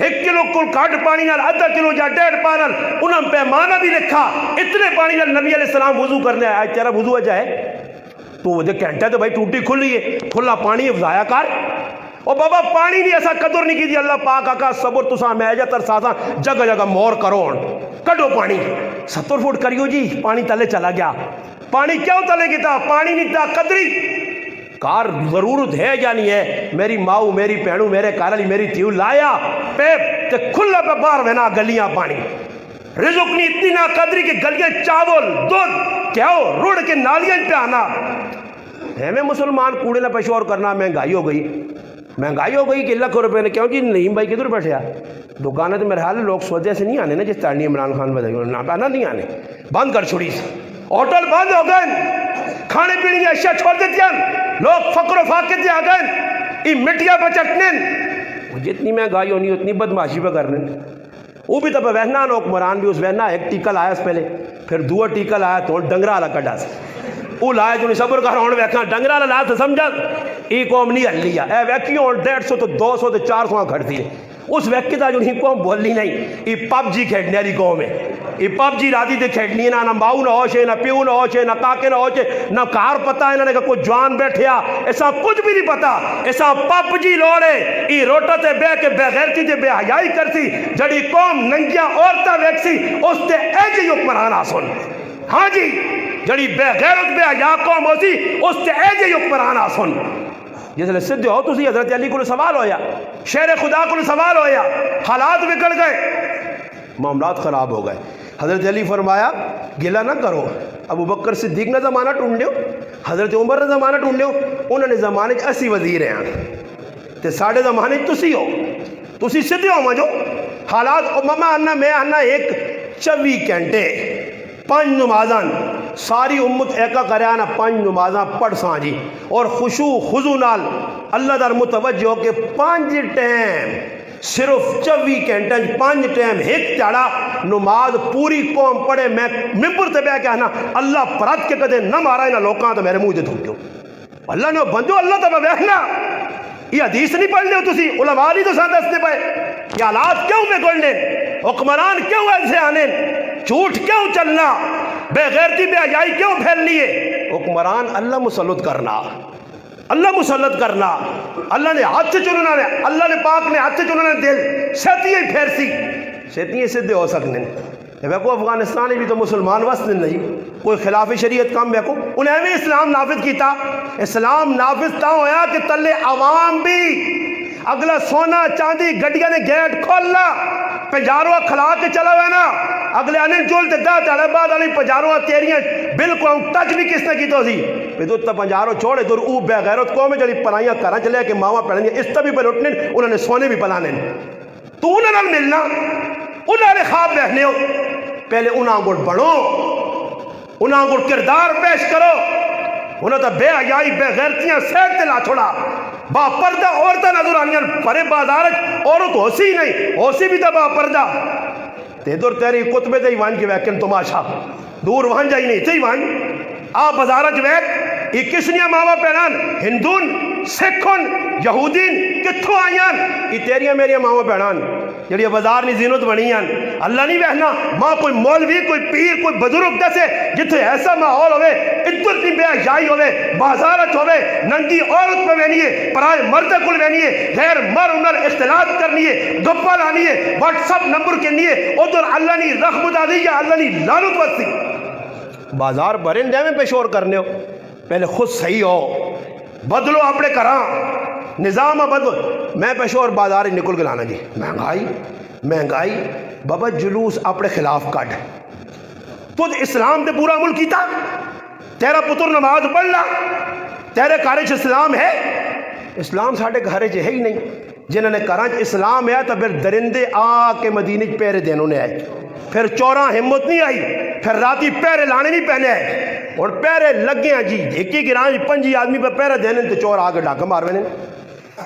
1 کلو کل کھڈ پانی نال آدھا کلو یا 1.5 پانی نال انہوں پیمانہ بھی لکھا اتنے پانی نال نبی علیہ السلام وضو کرنے آئے تیرا وضو ہے جائے تو وہ گھنٹہ تو بھائی ٹوٹی کھلی ہے کھلا پانی ضائع کر اور بابا پانی نہیں ایسا قدر نہیں کی دی اللہ پاک آقا صبر تساں میں جا ترساساں جگہ جگہ مور کرو کڈو پانی 70 فٹ کریو جی پانی تلے چلا گیا پانی کیوں تلے گیا پانی نہیں تا قدری کار ضرورت ہے یا نہیں ہے میری ماؤ میری پہنو میرے کارلی میری تیو لایا پیپ تے کھلا پہ بار وینا گلیاں پانی رزق نہیں اتنی نا قدری کہ گلیاں چاول دودھ کیا ہو روڑ کے نالیاں پہ آنا ہمیں مسلمان کوڑے نہ پیشور کرنا مہنگائی ہو گئی کہ لاکھ روپے نے کیوں جی نہیں بھائی کدھر بیٹھے دکانیں تو میرے حال لوگ سودے سے نہیں آنے نا جس طرح عمران خان بتائی نہ پہنا نہیں آنے بند کر چھوڑی ہوٹل بند ہو گئے کھانے پینے کی اشیاء چھوڑ دیتے ہیں لوگ فقر و فاقے آ گئے یہ مٹیاں پہ چٹنے جتنی مہنگائی ہونی اتنی بدماشی پہ کرنے وہ بھی تو وہنا نا حکمران بھی اس وہنا ایک ٹیکہ لایا اس پہلے پھر دو ٹیکہ لایا تو ڈنگرا والا کڈا سے وہ لایا جو صبر کر ہون ویکھاں ڈنگرا والا لا تو سمجھا ای قوم نہیں ہل لیا اے ویکھیوں 150 تو 200 تو 400 کھڑتی ہے اس ویکھی دا جو نہیں قوم بولنی نہیں ای پب جی کھیڑنے والی قوم ہے ای پب جی راتی تے کھیڑنی ہے نہ ماؤ نہ ہوشے نہ پیو نہ ہوشے نہ کاکے نہ ہوشے نہ کار پتہ ہے نہ کوئی جوان بیٹھیا ایسا کچھ بھی نہیں پتا ایسا پب جی لوڑے ای روٹا تے بے کے بے غیرتی تے بے حیائی کرتی جڑی قوم ننگیاں عورتاں ویکسی اس تے اے جی حکمران آسن ہاں جی جڑی بے غیرت بے حیا قوم ہوسی اس تے اے جی حکمران آسن جس لئے صدی ہو تسی حضرت علی کو سوال ہویا شیر خدا کو سوال ہویا حالات بگڑ گئے معاملات خراب ہو گئے حضرت علی فرمایا گلہ نہ کرو ابو بکر صدیق نے زمانہ ٹونڈ لیو حضرت عمر نے زمانہ ٹونڈ لیو انہوں نے زمانے اسی وزیر ہیں تے ساڑھے زمانے تسی ہو تسی صدی ہو مجھو حالات ماما آنا میں آنا ایک 24 گھنٹے 5 نمازاں ساری امت ایکا کرے آنا 5 نمازاں پڑھ ساں جی اور خشوع خضوع نال اللہ در متوجہ ہو کہ 5 ٹائم صرف 24 گھنٹے 5 ٹائم ایک چاڑا نماز پوری قوم پڑھے میں ممبر تے بے کہنا اللہ پرت کے کدے نہ مارا نہ لوکاں تو میرے منہ تے تھوکیو اللہ نے بندو اللہ تے بیٹھنا یہ حدیث نہیں پڑھ لے تسی علماء نہیں تو ساتھ دستے پائے یہ حالات کیوں بگڑنے حکمران کیوں ایسے آنے جھوٹ کیوں چلنا بے غیرتی بے حیائی کیوں پھیلنی ہے حکمران اللہ مسلط کرنا اللہ نے ہاتھ سے چننا ہے اللہ نے پاک نے ہاتھ سے چننا دل سیتی ہی پھیرسی سیتی سدھے ہو سکنے ویکو افغانستان بھی تو مسلمان وسط نہیں کوئی خلاف شریعت کام ویکو انہیں بھی اسلام نافذ کیتا اسلام نافذ تا ہویا کہ تلے عوام بھی اگلا سونا چاندی گڈیاں نے گیٹ کھولنا پنجاروں کھلا کے چلا ہوئے نا اگلے آنے جول تے دا چڑھے بعد آنے پنجاروں تیریاں بالکل ٹچ بھی کس نے کی تو سی پھر تو تا پنجاروں چھوڑے دور او بے غیرت قوم جڑی پرائیاں کراں چلے کہ ماما پڑھیں اس تا بھی پہ لٹنے انہوں نے سونے بھی پلانے تو انہوں نے ملنا انہوں نے خواب بہنے ہو پہلے انہاں گوڑ بڑھو انہاں گوڑ کردار پیش کرو انہوں تا بے حیائی بے غیرتیاں سیٹ تے لا چھوڑا با پردہ عورتہ نظر آنیاں پرے بازارج عورت ہوسی نہیں ہوسی بھی تا با پردہ تے دور تیری کتبے تے ایوان کی ویکن تماشا دور وہاں جائی نہیں تے ایوان آپ بازارج ویک یہ کس نیا ماوا پہنان ہندون سکھ یہودی کتوں آئی یہ تیریاں میریاں ماواں بہنان جڑی بازار نہیں زینت بنی اللہ نہیں وہنا ماں کوئی مولوی کوئی پیر کوئی بزرگ دسے جتھے ایسا ماحول ہوئے عزت نہیں بے حیائی ہوئے بازارت ہوئے ننگی عورت پہ وینی ہے پرائے مرد کل وینی ہے غیر مر انر اختلاط کرنی ہے گپا لانی ہے واٹس اپ نمبر کرنی ہے ادھر اللہ نہیں رحمت آ دی یا اللہ نہیں لعنت وسی بازار بھرن دے میں پیشور کرنے ہو پہلے خود صحیح ہو بدلو اپنے کراں نظام بدلو میں پیشور بازار نکل کے لانا جی مہنگائی بابا جلوس اپنے خلاف کٹ تو اسلام تے پورا عمل کیتا تیرا پتر نماز پڑھنا تیرے گھر اسلام ہے اسلام ساڑھے گھر ہے ہی نہیں جنہوں نے گھر اسلام ہے تو پھر درندے آ کے مدینے پہرے دینے نے آئے پھر چوراں ہمت نہیں آئی پھر راتی پہرے لانے نہیں پہنے آئے اور پہرے لگے ہیں جی ایک ہی گران 5 آدمی پہ پہرے دینے تو چور آگے ڈاکہ ماروے نے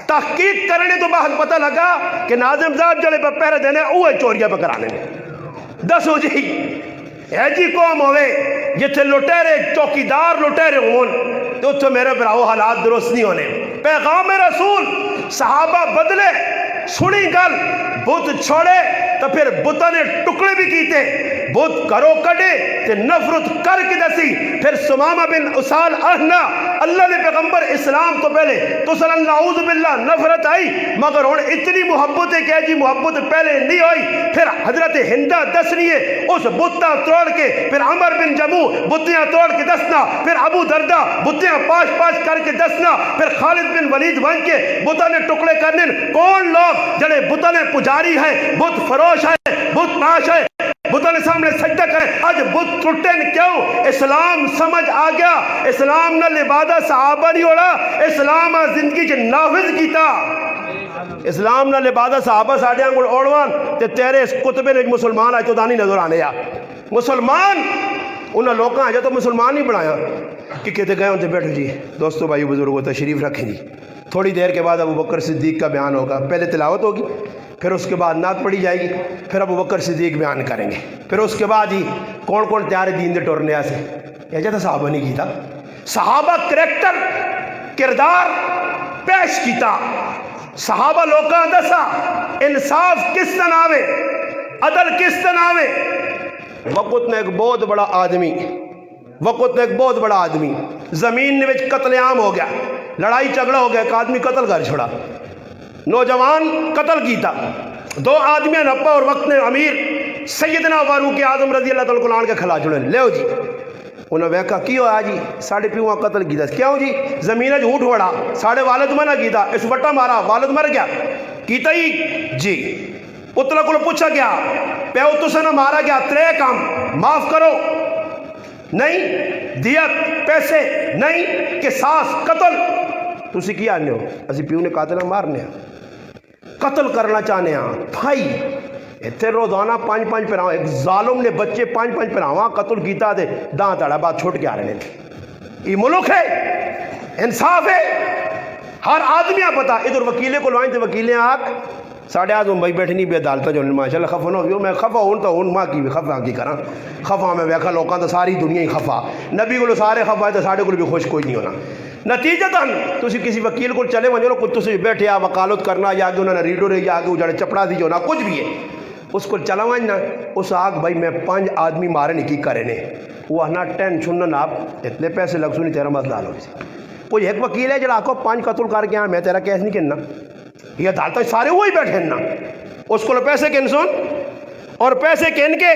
تحقیق کرنے تو بعد پتہ لگا کہ ناظم صاحب جڑے پہ پہرے دینے اوہ چوریاں پہ کرانے نے دسو جی اے جی قوم ہوئے جتھے لٹیرے چوکیدار لٹیرے ہون تو اتھے میرے براہو حالات درست نہیں ہونے پیغام رسول صحابہ بدلے سنی گل بت چھوڑے تو پھر بتوں نے ٹکڑے بھی کیتے بت کرو کڈے تے نفرت کر کے دسی پھر سمامہ بن اسال اہنا اللہ نے پیغمبر اسلام تو پہلے تو صلی اللہ نعوذ باللہ نفرت آئی مگر ہون اتنی محبت ہے کہ جی محبت پہلے نہیں ہوئی پھر حضرت ہندہ دسنی ہے اس بتہ توڑ کے پھر عمر بن جمو بتیاں توڑ کے دسنا پھر ابو دردہ بتیاں پاش کر کے دسنا پھر خالد بن ولید بن کے بتوں نے ٹکڑے کرنے کون لوگ جڑے بتوں نے پجاری ہیں بت فروش ہے بت ناش ہے بتوں نے سامنے سجدہ کرے آج بت ٹوٹن کیوں اسلام سمجھ آ گیا اسلام نہ لبادہ صحابہ نہیں ہوڑا اسلام زندگی چ نافذ کیتا اسلام نہ لبادہ صحابہ ساڑھے انگل اوڑوان تے تیرے اس کتبے نے مسلمان آج تو دانی نظر آنے یا مسلمان انہاں لوگاں آجا تو مسلمان نہیں بنایا کہ کہتے گئے ان سے بیٹھو جی دوستو بھائی بزرگوں تشریف رکھیں جی تھوڑی دیر کے بعد ابو بکر صدیق کا بیان ہوگا پہلے تلاوت ہوگی پھر اس کے بعد نعت پڑھی جائے گی پھر ابو بکر صدیق بیان کریں گے پھر اس کے بعد ہی کون کون تیارے دین دے ٹورنے آسے یہ جاتا صحابہ نہیں کیتا صحابہ کریکٹر کردار پیش کیتا صحابہ لوکاں دسا انصاف کس طرح آوے عدل کس طرح آوے وقت نے ایک بہت بڑا آدمی زمین نے وچ قتل عام ہو گیا لڑائی جھگڑا ہو گیا ایک آدمی قتل کر چھوڑا نوجوان قتل کیتا 2 آدمیاں نپا اور وقت نے امیر سیدنا فاروق اعظم رضی اللہ تعالیٰ عنہ کے کھلا چھوڑے لیو جی انہوں نے کہا کی ہوا جی ساڑھے پیوہاں قتل کیتا کیوں جی زمینہ جھوٹ وڑا ساڑھے والد منع کیتا اس وٹا مارا والد مر گیا کیتا ہی جی اتلا کو پوچھا گیا پیو تو سے نہ مارا گیا 3 کام معاف کرو نہیں دیت پیسے نہیں قصاص قتل تسی کیا آنے ہو اسی پیو نے قاتلہ مارنے قتل کرنا چاہنے ہیں بھائی اتھے روزانہ 5 پراؤں ایک ظالم نے بچے 5 پراؤں قتل کیتا دے دان تاڑا بات چھوٹ کے آ رہے ہیں یہ ملک ہے انصاف ہے ہر آدمیاں پتا ادھر وکیلے کو لوائیں تھے وکیلیں آگ ساڑھے آدم بھائی بیٹھنی بھی عدالتہ جو ماشاءاللہ خفا نہ ہوئی میں خفا ہوں تو ہوں ماں کی بھی خفا کی کرا خفا میں ویکھا لوکاں تو ساری دنیا ہی خفا نبی کو سارے خفا ہے تو ساڑھے کو بھی خوش کوئی نہیں ہونا نتیجتاً تسی کسی وکیل کو چلے ونجو کچھ تسی بیٹھے آ وکالت کرنا یا آگے انہوں نے ریڈو رہی آگے اجڑے چپڑا دی جو نا کچھ بھی ہے اس کو چلا نا اس آگ بھائی میں 5 آدمی مارے نہیں کی کرے نے وہ انا ٹینشن نہ آپ اتنے پیسے لگ سنی تیرا مسئلہ حل ہو سی کوئی ایک وکیل ہے جڑا آکو 5 قتل کر کے میں تیرا کیس نہیں کرنا یہ عدالتیں سارے وہی بیٹھے نا اس کو پیسے کن سن اور پیسے کن کے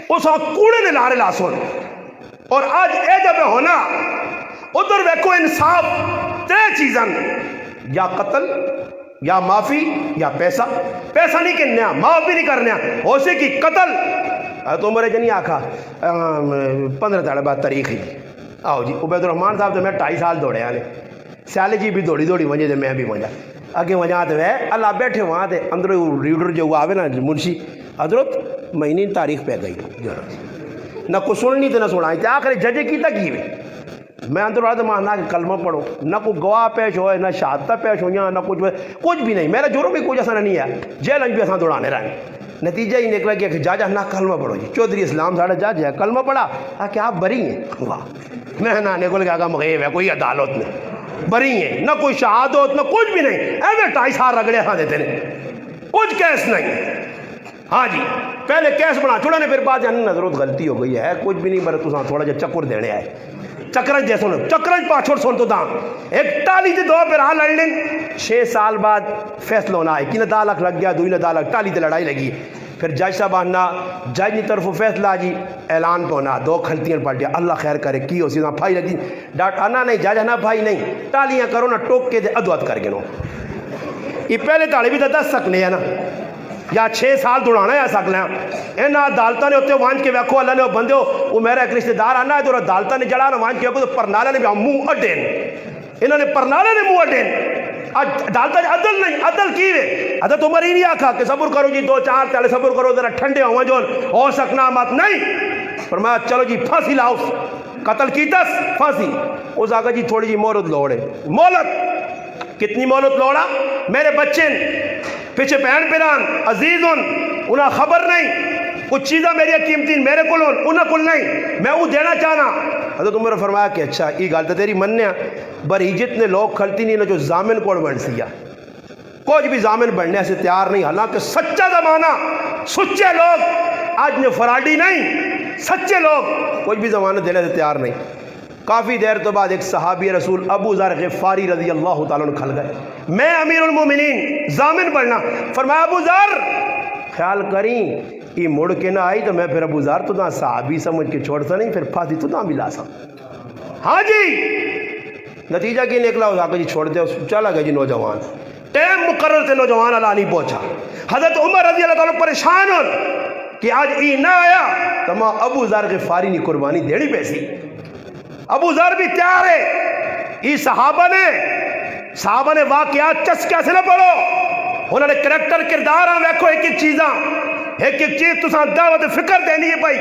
اس کوڑے نے لارے لا سن اور آج اے جب ہونا ادھر ویکو انصاف 3 چیزاں یا قتل یا معافی یا پیسہ نہیں کرنے معاف بھی نہیں کرنے ہو سے کی قتل تو مرے جنی آکھا 15 تاڑے بعد تاریخ ہی آؤ جی عبید الرحمان صاحب تو میں 2.5 سال دوڑے آنے سیالے جی بھی دوڑی ونجے دے میں بھی ونجا اگے وجہ تو ہے اللہ بیٹھے وہاں تے اندر ریڈر جو آوے نا منشی حضرت مہینے تاریخ پہ گئی نہ کو سننی تے نہ سنائی تے آخر ججے کیتا کی ہوئے میں اندر آدھے مانا کہ کلمہ پڑھو نہ کوئی گواہ پیش ہوئے نہ شہادتہ پیش ہوئیں نہ کچھ بھی نہیں میرا جرم بھی کچھ ایسا نہیں ہے جیل بھی ایسا دوڑانے رہے نتیجہ ہی نکلا کہ جاجہ نہ کلمہ پڑھو جی چودھری اسلام ساڑھا جاج ہے کلمہ پڑھا کہ آپ بری ہیں واہ میں نہ نکل کے آگا مغیب ہے کوئی عدالت نہیں بری ہیں، نہ کوئی شہادت نہ کچھ بھی نہیں، ایویں 2.5 سال رگڑے ہاں دیتے ہیں، کچھ کیس نہیں۔ ہاں جی پہلے کیس بنا چھوڑا نے، پھر بعد نظرت غلطی ہو گئی ہے، کچھ بھی نہیں، بر تساں تھوڑا جا چکر دینے آئے چکرج جیسے چکرج پاچھوڑ سن تو داں ایک ٹالی تے 2 پھر ہاں لڑ لیں، 6 سال بعد فیصلہ ہونا ہے، کی 10 لاکھ لگ گیا، 2 10 لاکھ، ٹالی تے لڑائی لگی، پھر جج صاحب آنا، جج کی طرف فیصلہ جی اعلان پہ ہونا، 2 کھلتیاں پلٹیا، اللہ خیر کرے کی ہو سی پھائی لگی، ڈاٹ آنا نہیں جج آنا بھائی نہیں، ٹالیاں کرو نا ٹوک کے دے ادوات کر کے نو، یہ پہلے تاڑے بھی 10 سکنے ہیں نا، یا 6 سال دوڑانا ہے سکنا ہے نا، عدالتہ نے ہوتے وانچ کے ویکھو اللہ نے بندے ہو، وہ میرا ایک رشتہ دار آنا ہے تو عدالتہ نے جڑا نا وانچ کے ویکھو تو پرنالہ نے بھی منہ اڈین، انہوں نے پرنالہ نے منہ اڈین، عدالتہ عدل نہیں، عدل کی وے عدل تو مری نہیں آکھا کہ صبر کرو جی 2 4 تالے صبر کرو ذرا ٹھنڈے ہوں جو ہو سکنا مت نہیں، فرمایا چلو جی پھانسی لاؤ، قتل کی 10 پھانسی، اس آگا جی تھوڑی جی مہلت لوڑے، مہلت کتنی مہلت لوڑا، میرے بچے پیچھے بہن پیران عزیز انہاں خبر نہیں، کچھ چیزاں میری قیمتی میرے کو انہاں کو نہیں، میں وہ دینا چاہنا، حضرت عمر فرمایا کہ اچھا یہ گل تو تیری مننے بری جتنے لوگ کھلتی نہیں جو ضامن کوڑ بن سیا، کچھ بھی ضامن بننے سے تیار نہیں، حالانکہ سچا زمانہ سچے لوگ آج نے فراڈی نہیں، سچے لوگ کچھ بھی زمانہ دینے سے تیار نہیں۔ کافی دیر تو بعد ایک صحابی رسول ابو ذر غفاری رضی اللہ تعالیٰ عنہ کھل گئے، میں امیر المومنین ضامن بننا، فرمایا ابو ذر خیال کریں یہ مڑ کے نہ آئی تو میں پھر ابو ذر تو نہ صحابی سمجھ کے چھوڑ سا نہیں، پھر پھانسی تو نہ ملا سا، ہاں جی نتیجہ کی نکلا، اس آقا جی چھوڑ دے، چلا گیا جی نوجوان، ٹائم مقرر سے نوجوان اللہ نہیں پہنچا، حضرت عمر رضی اللہ تعالیٰ پریشان ہو کہ آج ای نہ آیا تو ماں ابو ذر غفاری نے قربانی دینی پیسی، ابو ذر بھی تیار ہے، یہ صحابہ نے واقعات چسکے سے نہ پڑھو، انہوں نے کریکٹر کردار ویکھو ایک ایک چیزاں، ایک ایک چیز تساں دعوت فکر دینی ہے بھائی،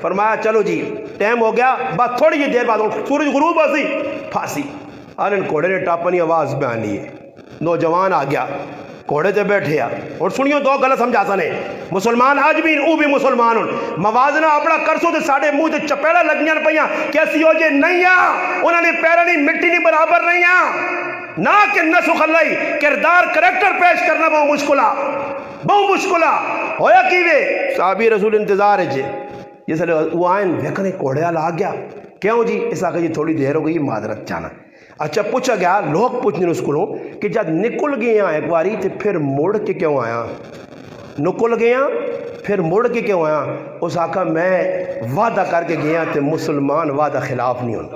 فرمایا چلو جی ٹائم ہو گیا، بس تھوڑی جی دیر بعد سورج غروب ہو سی پھانسی، آلن گھوڑے نے ٹاپنی آواز بیانی ہے، نوجوان آ گیا گھوڑے تے بیٹھے اور سنیو 2 گل سمجھا سنے، مسلمان آج بھی او بھی مسلمان موازنہ اپنا کرسو تے ساڑے منہ تے چپیڑا لگیاں پیاں کیسی ہو جے نہیں انہوں نے پیرا نہیں مٹی نہیں برابر نہیں نہ کہ نسخ اللہ کردار کریکٹر پیش کرنا بہت مشکلہ ہویا کی وے صحابی رسول انتظار ہے جے یہ سلے وہ آئین ویکھنے کوڑے آ گیا کیوں جی اس آگے جی تھوڑی دیر ہو گئی معذرت چاہنا، اچھا پوچھا گیا لوگ پوچھنے اس کو کہ جب نکل گیا ایک باری تو پھر مڑ کے کیوں آیا، نکل گیا پھر مڑ کے کیوں آیا، اس آقا میں وعدہ کر کے گیا تو مسلمان وعدہ خلاف نہیں ہونا،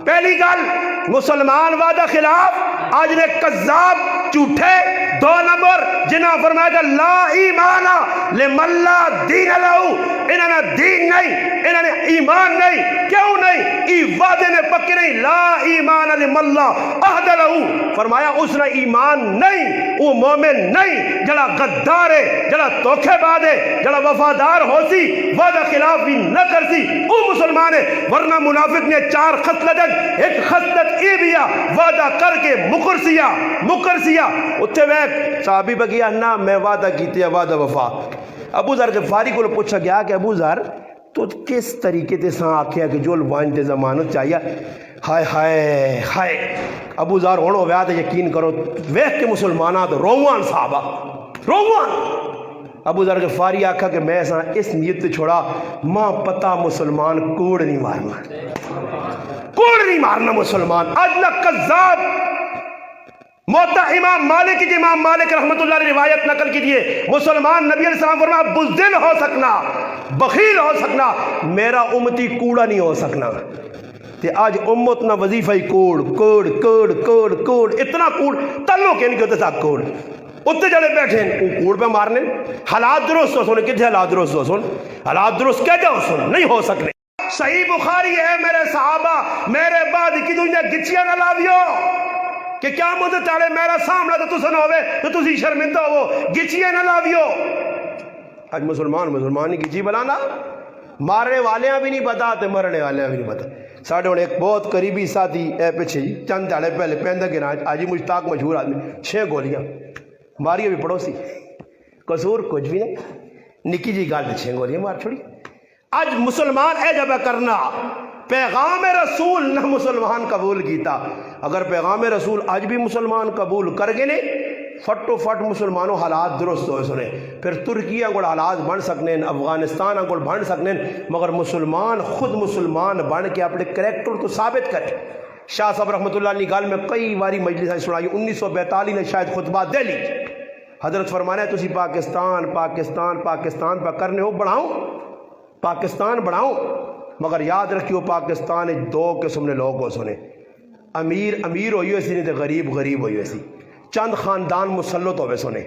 پہلی گل مسلمان وعدہ خلاف آج نے کذاب جھوٹے، 2 نمبر جنہاں فرمایا کہ لا ایمان لمن لا دین لہو، انہوں نے دین نہیں، انہوں نے ایمان نہیں، کیوں نہیں، ای وعدے نے پکے نہیں، لا ایمان لمن لا عہد لہو، فرمایا اس نے ایمان نہیں، وہ مومن نہیں، جڑا غدار ہے، جڑا دھوکے باز ہے، جڑا وفادار ہو سی وعدہ خلاف بھی نہ کر سی وہ مسلمان ہے، ورنہ منافق نے 4 خصلت، ایک خصلت یہ بھی وعدہ کر کے مکر سیا اتھے ویک صحابی بگیا نہ میں وعدہ کیتے ہیں وعدہ وفا، ابو ذر غفاری کو پوچھا گیا کہ ابو ذر تو کس طریقے تے ساں آکھیا کہ جو وانتے ضمانت چاہیے، ہائے ابو ذر ہون ہویا تے یقین کرو ویکھ کے مسلماناں تو روان صحابہ روان، ابو ذر غفاری آکھا کہ میں ساں اس نیت تے چھوڑا ماں پتہ مسلمان کوڑ نہیں مارنا مسلمان، اجلا کذاب موتا امام مالک رحمت اللہ نے روایت نقل کی دیئے مسلمان نبی علیہ السلام فرمایا بزدل ہو سکنا، بخیل ہو سکنا، میرا امتی کوڑا نہیں ہو سکنا، تے آج امت نہ وظیفہ ہی کوڑ اتنا کوڑ تلو کے نہیں ہوتے ساتھ کوڑ اتنے جڑے بیٹھے ہیں وہ کوڑ پہ مارنے، حالات درست ہو سن کتنے حالات درست ہو سن، حالات درست کہتے ہو سن نہیں ہو سکنے، صحیح بخاری ہے میرے صحابہ میرے بعد کی دنیا گچیاں نہ لاویو کہ کیا مدد تاڑے میرا سامنا تو تسن ہوئے تو تسی شرمندہ ہو گچیاں نہ لاویو، آج مسلمان کی گچی بلانا مارنے والیاں بھی نہیں پتا تے مرنے والیاں بھی نہیں پتا، ساڑھے ہونے ایک بہت قریبی ساتھی اے پیچھے چند تاڑے پہلے پہندہ کے ناج آجی مشتاق مشہور آدمی 6 گولیاں ماری ابھی پڑوسی قصور کچھ بھی نہیں، نکی جی گال 6 گولیاں مار چھوڑی، آج مسلمان اے جب کرنا پیغام رسول نہ مسلمان قبول کیتا. اگر پیغام رسول اج بھی مسلمان قبول کر گئے نے فٹو فٹ مسلمانوں حالات درست ہوئے سنے. پھر ترکیہ کو حالات بن سکنے ہیں, افغانستان کو بن سکنے ہیں, مگر مسلمان خود مسلمان بن کے اپنے کریکٹر تو ثابت کرے. شاہ صاحب رحمۃ اللہ علیہ گال میں کئی باری مجلس سنائی, 1942 میں شاید خطبہ دہلی حضرت فرمانا ہے تسی پاکستان پاکستان پاکستان پہ کرنے ہو بڑھاؤ, پاکستان بڑھاؤ, مگر یاد رکھیو پاکستان دو قسم نے لوگ ہو سنے, امیر امیر ہوئی ویسی نہیں تو غریب غریب ہوئی ویسی, چند خاندان مسلط ہوئے سنے.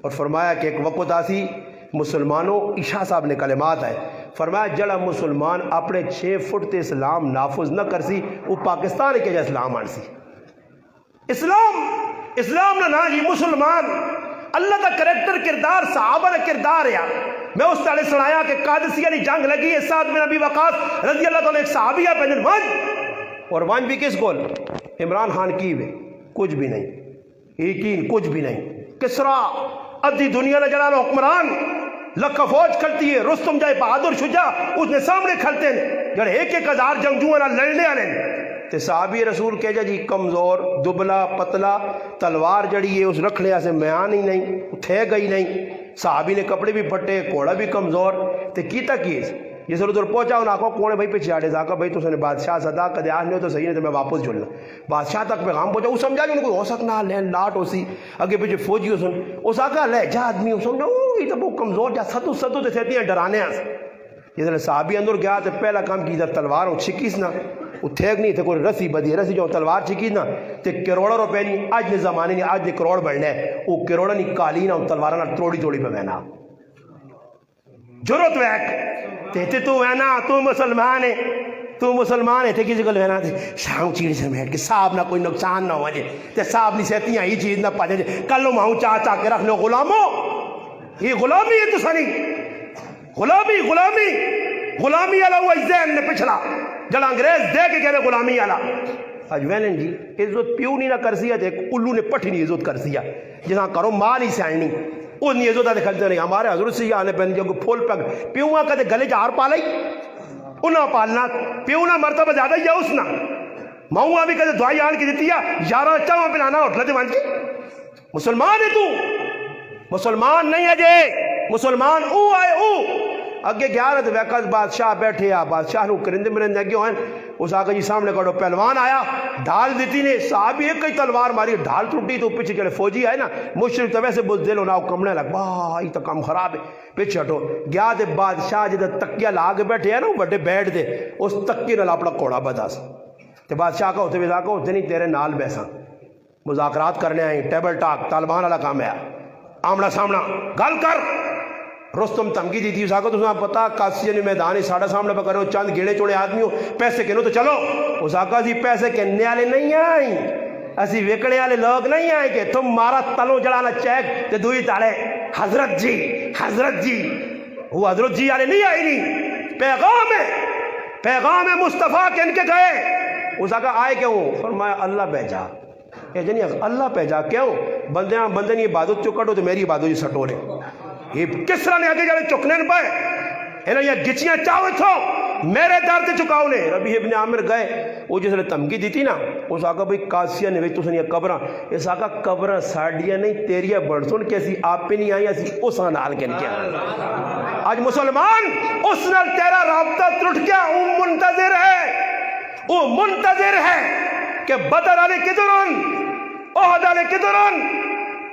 اور فرمایا کہ ایک وقت آسی مسلمانوں, عشاء صاحب نے کلمات ہے, فرمایا جڑا مسلمان اپنے 6 فٹ تے اسلام نافذ نہ کرسی وہ پاکستان کے جا اسلام آنسی. اسلام نہ جی مسلمان اللہ کا کریکٹر کردار صحابہ کا کردار ہے. میں اس طرح سنایا کہ قادسیہ کی جنگ لگی ہے, سعد بن ابی وقاص رضی اللہ تعالیٰ ایک صحابیہ پہنن ون, اور ون بھی کس کول عمران خان کی ہوئے کچھ بھی نہیں, یقین کچھ بھی نہیں. کسرا ادھی دنیا نے جڑا حکمران لکھ فوج کھلتی ہے, رستم جائے بہادر شجاع اس نے سامنے کھلتے ہیں جڑے 1,000 جنگجو لڑنے والے تے صحابی رسول کہہ جا جی کمزور دبلا پتلا, تلوار جڑی ہے اس رکھنے سے میان ہی نہیں, تھے گئی نہیں. صحابی نے کپڑے بھی پھٹے, گھوڑا بھی کمزور, تے کیتا کی جس ادھر پہنچا انہوں نے آخو کون ہے بھائی پیچھے آڑے جا کر بھائی تو نے بادشاہ صدا کدے آج نہیں تو صحیح نہیں تو میں واپس جلنا. بادشاہ تک پیغام پہنچا, وہ سمجھا کہ ان کو ہو سکنا لین لاٹ ہو سی اگے پیچھے فوجی ہو سن, اس آگا لے جا آدمی ہو سمجھا یہ تو بہت کمزور جا ستو ستو تے سیتی ہیں ڈرانے ہیں. جس صحابی اندر گیا تو پہلا کام کی ادھر تلوار ہوں چھکیس نہ, وہ تھیک نہیں تھے کوئی رسی بدی رسی جو تلوار چھکی نہ تے کروڑوں روپے نہیں, آج نے زمانے نہیں, آج نے کروڑ بڑھنا ہے, وہ کروڑا نہیں کالی نہ تلوارہ نہ توڑی توڑی پہ بہنا ضرورت ویک تے تو ہے نا تو مسلمان ہے, تو مسلمان ہے تے کسی کو لینا تے شام چیڑ سے بیٹھ کے صاحب نہ کوئی نقصان نہ ہو جائے تے صاحب نہیں سہتیاں ہی چیز نہ پا جائے کلو ماہوں چاہ چاہ کے رکھ لو. غلاموں یہ غلامی ہے تو سنی, غلامی غلامی غلامی والا وہ ذہن نے پچھلا جڑا انگریز دے کے کہنے غلامی والا. اج وینن جی عزت پیو نہیں نہ کرسی ہے تے الو نے پٹھی نہیں عزت کرسی ہے جہاں کرو مال ہی سینی وہ نہیں عزت آتے کھلتے نہیں. ہمارے حضرت سے آنے پہنے جو پھول پگ پیوہاں کہتے گلے جہار پالائی انہاں پالنا پیونا مرتبہ زیادہ ہی ہے اس نا ماؤں بھی کہتے دعائی آن کی دیتی ہے یارہ چاہاں پلانا اٹھ لیتے وانچے. مسلمان ہے تو مسلمان نہیں ہے جے, مسلمان او آئے او اگے گیا رہا تو ویکت بادشاہ بیٹھے آ, بادشاہ نو کرندے مرندے اگے ہوئے, اس آگے جی سامنے کڑو پہلوان آیا, ڈھال دیتی نے, صحابی ایک کئی تلوار ماری, ڈھال ٹوٹی تو پیچھے چلے فوجی آئے نا مشرک تو ویسے بزدل ہونا کمنے لگ بھائی تو کم خراب ہے پیچھے ہٹو. گیا دے بادشاہ جدہ تکیہ لاغ بیٹھے ہیں نا بڑے بیٹھ دے اس تکیہ نہ اپنا کوڑا بدا سا تے بادشاہ کا ہوتے بھی ذاکہ ہوتے نہیں تیرے نال بیسا مذاکرات کرنے آئیں, ٹیبل ٹاک طالبان والا کام ہے, آمنا سامنا گل کر. رستم تمکی دی تھی اس آگے تو اسے پتا قادسیہ نے میدان ہی ساڑھا سامنے پہ کرو, چند گیڑے چوڑے آدمی ہو پیسے کنو تو چلو. اس آگے جی پیسے کہنے والے نہیں آئیں, اسی وکڑے والے لوگ نہیں آئیں کہ تم مارا تلو جڑانا چیک تے دوئی تالے حضرت جی وہ حضرت جی والے نہیں آئی نہیں. پیغام ہے مصطفیٰ کے ان کے گئے. اس آگے آئے کیوں, فرمایا اللہ بھیجا. اے جنی اللہ بھیجا کیوں, بندے نہیں عبادت چکٹو تو میری عبادت جی سٹو رہے. یہ کس طرح نے آگے جانے چکنے نہ پائے انہیں یہ گچیاں چاہوے تھو میرے دار تے چکاؤ نے. ربی ابن عامر گئے, وہ جس نے تمکی دی تھی نا اس آگا بھئی قادسیہ نے تو سنیا قبرہ, اس آگا قبرہ ساڑیاں نہیں تیریہ بڑھسن کیسی آپ پہ نہیں آئی ایسی اس نال کے کیا. آج مسلمان اس نال تیرا رابطہ ٹوٹ گیا, وہ منتظر ہے کہ بدر والے کدھرن احد والے کدھرن,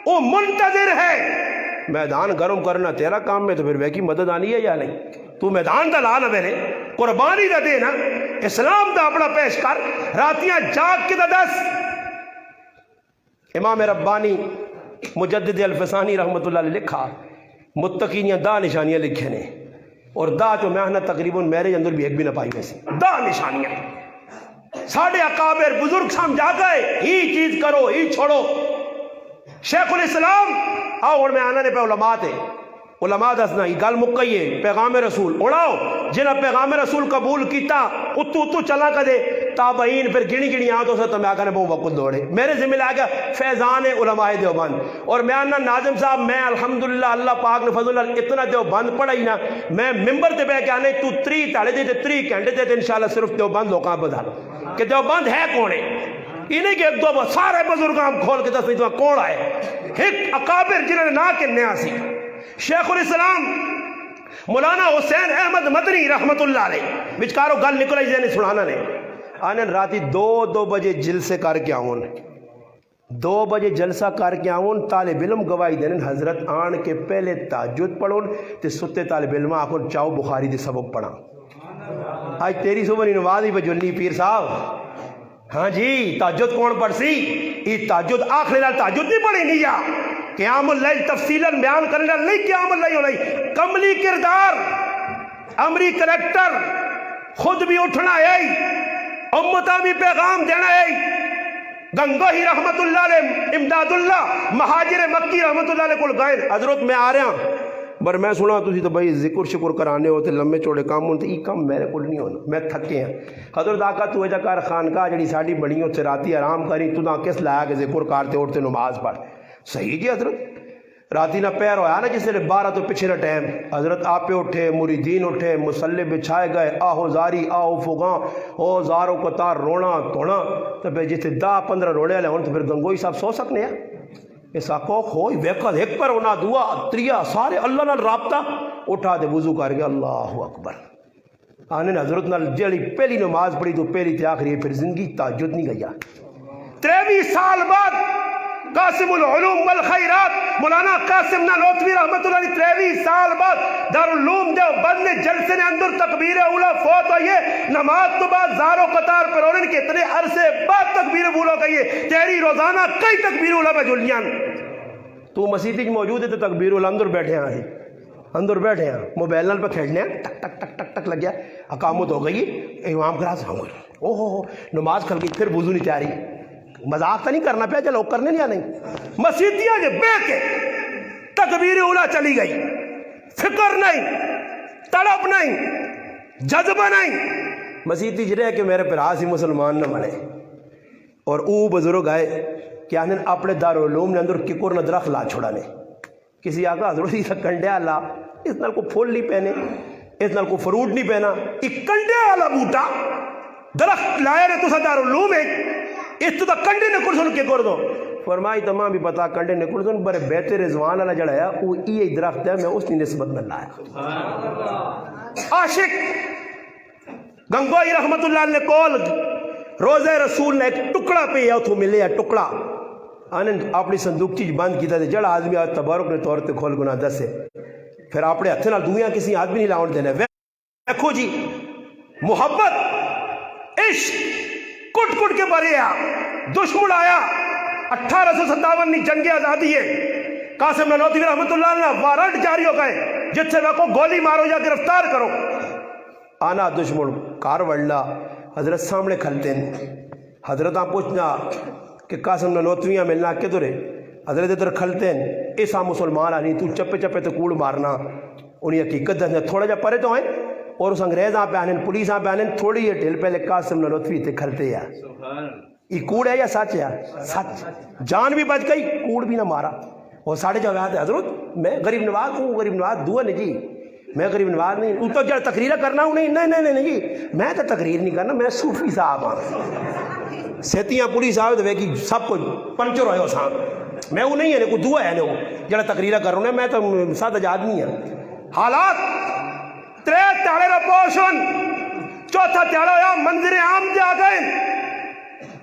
وہ منتظر ہے. میدان گرم کرنا تیرا کام میں تو پھر ویکی مدد آنی ہے یا نہیں. تو میدان دا لا نہ میرے قربانی دا دے نا, اسلام دا اپنا پیش کر, راتیاں جاگ کے دا دس. امام ربانی مجدد الفسانی رحمت اللہ علیہ لکھا متقینیاں دا نشانیاں لکھے نے, اور دا جو محنت تقریباً میرے اندر بھی ایک بھی نہ پائی ویسی دا نشانیاں. ساڑھے اکابر بزرگ سمجھا گئے ہی چیز کرو ہی چھوڑو. شیخ الاسلام آؤ اور میں آنا نے پہ علماء تھے, علماء دسنا یہ گل مکئیے پیغام رسول اڑاؤ جنہ پیغام رسول قبول کیتا اتو چلا کدے تابعین پھر گنی گنی آنتوں سے تو میں آقا نے بہت وقت دوڑے میرے ذمہ لے گیا فیضان علماء دیوبند اور میں آنا ناظم صاحب میں الحمدللہ اللہ پاک نے فضل اتنا دیوبند پڑھا ہی نا میں ممبر تے بے کے آنے تو 3 تاڑے دے 3 گھنٹے دے انشاءاللہ صرف دیوبند لوگاں بتا لو کہ دیوبند ہے کون ہے یہ نہیں کہ ایک دو سارے بزرگ ہم کھول کے دس نہیں کون آئے ایک اکابر جنہوں نے نا کے نیا سی شیخ الاسلام مولانا حسین احمد مدنی رحمت اللہ علیہ بچکارو گل نکل آئی زینی سنانا نے آنے راتی 2 بجے جلسے کر کے آؤں 2 بجے جلسہ کر کے آؤں طالب علم گواہی دینن حضرت آن کے پہلے تہجد پڑھون تے ستے طالب علم آکھون چاہو بخاری دے سبق پڑھا آج تیری صبح نماز ہی بجلی پیر صاحب ہاں جی تہجد کون پڑھ سی یہ تہجد آخری لال تہجد نہیں پڑھی نہیں یا قیام اللیل تفصیلاً بیان کرنے نہیں قیام اللیل نہیں کملی کردار امری کریکٹر خود بھی اٹھنا ہے امتا بھی پیغام دینا ہے گنگوہی رحمت اللہ علیہ امداد اللہ مہاجر مکی رحمت اللہ علیہ کل گئے حضرت میں آ رہا ہوں پر میں سنا تھی تو بھائی ذکر شکر کرانے ہوتے لمبے چوڑے کام ہوتے یہ کام میرے کو نہیں ہونا میں تھکے ہیں حضرت آقا تو اجا کار خانقاہ جڑی ساڑی بڑی ہوتے راتی آرام کری تو نہ کس لایا کہ ذکر کارتے اٹھتے نماز پڑھ صحیح جی حضرت راتی نہ پیر ہویا نا جسے 12 تو پچھلے ٹائم حضرت آپ اٹھے مریدین اٹھے مسلح بچھائے گئے آہو زاری آہو فگاں او زاروں کو تار رونا تونا تو پھر جسے 10-15 روڑے لے ہوں تو پھر گنگوئی صاحب سو سکنے ہیں اس آقا کھوئی ویقت ایک پر ہونا دعا تریا سارے اللہ نال رابطہ اٹھا دے وضو کر گئے اللہ اکبر آنے نے حضرت نال جڑی پہلی نماز پڑھی تو پہلی تے آخری پھر زندگی تہجد نہیں گیا 23 سال بعد قاسم العلوم والخیرات مولانا قاسم نانوتوی رحمت اللہ علیہ 23 سال بعد دارالعلوم دیوبند نے جلسے نے اندر تکبیر اولا فوت ہوئی ہے نماز تو بعد زاروں قطار پر ہونے کے اتنے عرصے بعد تکبیر اولا گئی ہے تیری روزانہ کئی تکبیر اولا پہ جلیاں تو مسیحی موجود ہے تو تکبیر اولا اندر بیٹھے ہیں اندر بیٹھے ہیں موبائل نال پہ کھیلنے ہیں ٹک ٹک ٹک ٹک ٹک لگ گیا اقامت ہو گئی امام کراس ہوں او ہو نماز کھل گئی پھر وضو نہیں تیاری مذاق تو نہیں کرنا پیا چلو کرنے نہیں نہیں مسیحیاں جو بے کے تکبیر اولا چلی گئی فکر نہیں تڑپ نہیں جذبہ نہیں مسیحی جرے کہ میرے پر آسی مسلمان نہ بنے اور او بزرگ آئے کہ آنے اپنے دارالعلوم نے اندر ککر نہ درخت لا چھوڑانے کسی آقا حضرت ہی کنڈے آلا اس نال کو پھول نہیں پہنے اس نال کو فروٹ نہیں پہنا ایک کنڈے آلا بوٹا درخت لائے رہے تو سا دارالعلوم ہے اس تو کنڈے نکل سن کے کر دو فرمائی تمام بھی پتا کنڈے نکل سن برے بیت رضوان اللہ جڑایا وہ یہ درخت ہے میں اس کی نسبت میں لایا عاشق گنگوئی رحمت اللہ نے کول روزہ رسول نے ایک ٹکڑا پہ یا تو ملے ہے ٹکڑا آنند اپنی صندوق چیز بند کیتا تھے جڑا آدمی آج تبارک نے طور تے کھول گنا دس ہے پھر اپنے ہتھے نال دنیا کسی آدمی نہیں لاؤن دینا دیکھو جی محبت عشق کٹ کٹ کے بھرے آ دشمن آیا 1857 جنگ آزادی ہے قاسم نانوتوی رحمت اللہ علیہ وارنٹ جاری ہو گئے جس سے کو گولی مارو یا گرفتار کرو آنا دشمن کار وڑلا حضرت سامنے کھلتے ہیں حضرت آپ پوچھنا کہ قاسم نانوتویاں ملنا کدھر ہے حضرت ادھر کھلتے ہیں ایسا مسلمان آنی تو چپے چپے تو کوڑ مارنا انہیں حقیقت دسنا تھوڑا جا پرے تو ہیں اور اس انگریز آپ پہ آنے پولیس آپ پہ آنے تھوڑی یہ ڈھل پہلے قاسم نانوتوی تے کھلتے یا یہ کوڑ ہے یا سچ ہے سچ جان بھی بچ گئی کوڑ بھی نہ مارا اور ساڑھے جو آتے حضرت میں غریب نواز ہوں غریب نواز دعا نہیں جی میں غریب نواز نہیں تو جب تقریر کرنا ہوں نہیں جی میں تو تقریر نہیں کرنا میں صوفی صاحب ہوں سیتیاں پولیس آئے تو ویکی سب کو پنچر ہوئے ہو میں وہ نہیں ہے کوئی دعا ہے وہ جڑا تقریر کر رہا ہوں میں تو سادہ آدمی ہوں حالات ترے تاڑے رپوشن چوتھا تیارا ہویا منظر عام دے آگئے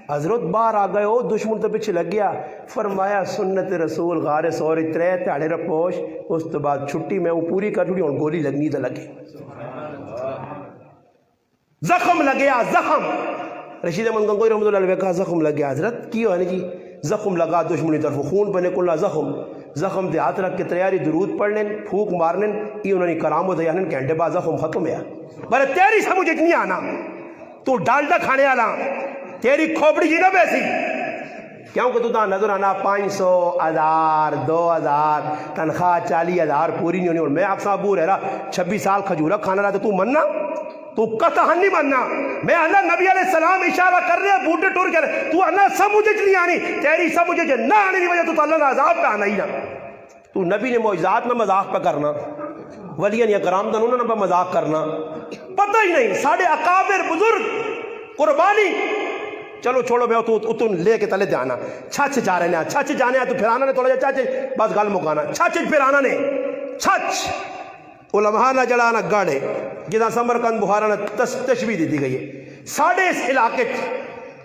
حضرت باہر آگئے ہو دشمن تو پیچھے لگ گیا فرمایا سنت رسول غار سوری ترے تاڑے رپوش اس تو بعد چھٹی میں وہ پوری کر چھوڑی اور گولی لگنی تو لگے زخم لگیا زخم رشید احمد گنگوئی رحمت اللہ علیہ کہا زخم لگیا حضرت کی ہے جی زخم لگا دشمنی طرف خون پہ نکلا زخم دے ہاتھ رکھ کے تیاری درود پڑھ لیں پھوک مارنے یہ انہوں نے کرامت ہے یعنی گھنٹے بعد زخم ختم ہے بلے تیری سمجھ اتنی آنا تو ڈالڈا کھانے آنا تیری کھوپڑی جی نہ بیسی کیونکہ تو تا نظر آنا 500 1000 2000 تنخواہ 40,000 پوری نہیں ہونی اور میں آپ صاحب بور ہے رہا 26 سال کھجورہ کھانا رہا تو مننا تو قطعا نہیں ماننا. میں اللہ نبی علیہ السلام اشارہ کر رہے ہیں بوٹے ٹور کر رہے, تو اللہ سب مجھے نہیں آنی, تیری سب مجھے نہ آنے کی وجہ تو اللہ نے عذاب پہ آنا ہی نہ. تو نبی نے معجزات میں مذاق پہ کرنا, ولیاں یا کرام دن انہوں نے پہ مذاق کرنا, پتہ ہی نہیں. ساڑھے اکابر بزرگ قربانی, چلو چھوڑو بے تو لے کے تلے جانا, چھچ جا رہے ہیں, چھچ جانے ہیں تو پھر آنا نے تھوڑا جا چاچے بس گل مکانا, چھچ پھر آنا نے چھچ علماء نہ جڑانا گاڑے جدا سمرقند بخارا نے تشبیہ دی گئی ہے. ساڑھے اس علاقے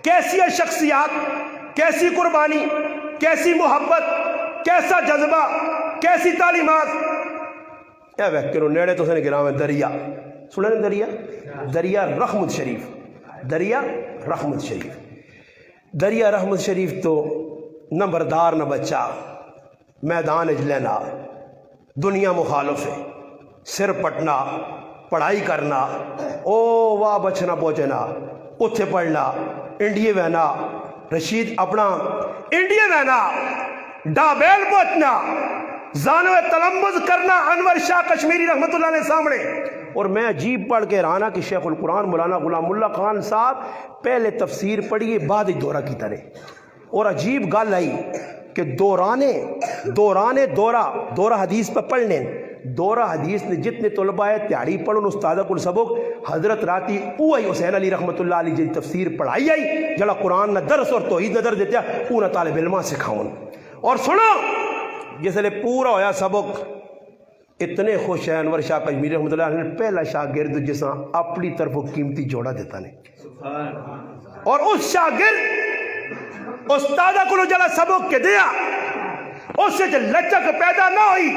کیسی شخصیات, کیسی قربانی, کیسی محبت, کیسا جذبہ, کیسی تعلیمات. اے ویکرو نیڑے تو سنے گراں دریا سنے دریا, دریا رحمت شریف, دریا رحمت شریف, دریا رحمت شریف تو نمبردار نہ بچہ, میدان اجلینا, دنیا مخالف ہے, سر پٹنا, پڑھائی کرنا, او واہ بچنا پہنچنا, اتھے پڑھنا, انڈیے بہنا, رشید اپنا انڈیے بہنا, ڈابیل پہنچنا, زانو تلمذ کرنا انور شاہ کشمیری رحمت اللہ علیہ سامنے. اور میں عجیب پڑھ کے رانا کہ شیخ القرآن مولانا غلام اللہ خان صاحب پہلے تفسیر پڑھیے بعد دورہ کی طرح, اور عجیب گل آئی کہ دورہ حدیث پہ پڑھنے, دورہ حدیث نے جتنے طلباء ہے تیاری پڑھن استادہ کل سبق حضرت راتی اوہی حسین علی رحمت اللہ علیہ جی تفسیر پڑھائی آئی جڑا قرآن نہ درس اور توحید نہ در دیتا اونا طالب علمہ سکھاؤن. اور سنو جس لئے پورا ہویا سبق, اتنے خوش ہیں انور شاہ کشمیری رحمت اللہ علیہ نے پہلا شاگرد جسا اپنی طرف قیمتی جوڑا دیتا نے, اور اس شاگرد استادہ کو جلا سبق کے دیا, اس سے جو لچک پیدا نہ ہوئی,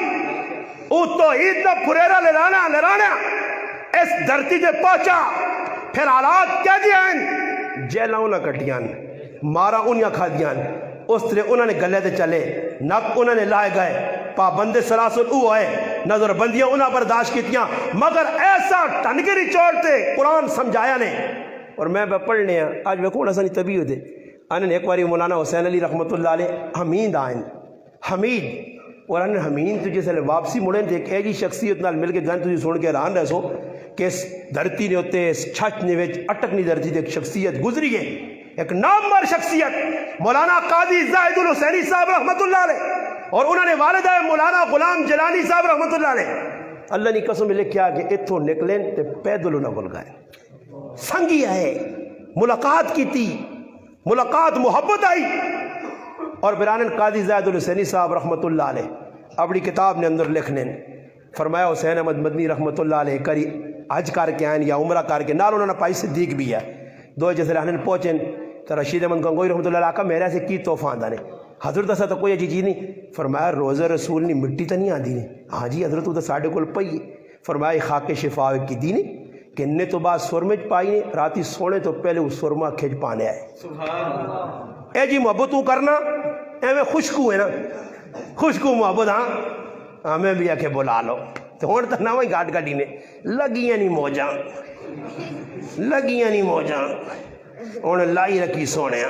او توحید نہ پھریرا لرانا اس دھرتی دے پہنچا. پھر حالات کیا دیاں, جیلاؤں نہ کٹیاں, مارا انیاں کھا دیاں, اس طرح انہوں نے گلے دے چلے, نک انہوں نے لائے گئے, پابند سلاسل او آئے, نظر بندیاں انہاں برداشت کیتیاں, مگر ایسا ٹنگری چوڑتے قرآن سمجھایا نے. اور میں پڑھنے ہیں آج میں کون حسنی طبیع ہوتے انہیں ایک باری مولانا حسین علی رحمت اللہ علیہ حمید آئیں, حمید, اور انہیں حمید تو جیسے واپسی مڑیں تھے کہ ایجی شخصیت نال مل کے گن تجھے سن کے رہن رہ سو کہ اس دھرتی نے ہوتے اس چھچ نے ویچ اٹکنی دھرتی دے ایک شخصیت گزری ہے, ایک نامور شخصیت مولانا قاضی زاہد الحسینی صاحب رحمت اللہ علیہ, اور انہوں نے والدہ مولانا غلام جلانی صاحب رحمت اللہ علیہ. اللہ نے قسم لے کیا کہ اتھوں نکلیں تے پیدل نہ بول گئے, سنگی ہے, ملاقات کی تھی, ملاقات محبت آئی. اور برانن قاضی زاہد الحسینی صاحب رحمت اللہ علیہ اپنی کتاب نے اندر لکھنے فرمایا حسین احمد مدنی رحمت اللہ علیہ کری حج کر کے آئیں یا عمرہ کر کے, نال انہوں نے پائی صدیق بھی ہے, دو جیسے رہنے پہنچیں تو رشید احمد گنگوئی رحمت اللہ علیہ کا میرے سے کی تحفہ آندہ نے. حضرت ایسا تو کوئی چیز نہیں, فرمایا روزہ رسول نہیں مٹی تو نہیں آندی نے, ہاں جی حضرت تو ساڑھے کول پئی, فرمایا خاک شفا کی دی نے کہ نے تو بعد سرمے پائی نے, راتی سونے تو پہلے اس سرما کھج پانے آئے. اے جی محبت کرنا اے میں خوشکو ہے نا, خوشکو محبت, ہاں ہمیں بھی آکے بلا لو. تو ہون تو نہ وہی گاٹ گاڑی نے لگیاں نہیں موجاں, لگیاں نہیں موجاں, انہیں لائی رکھی سونے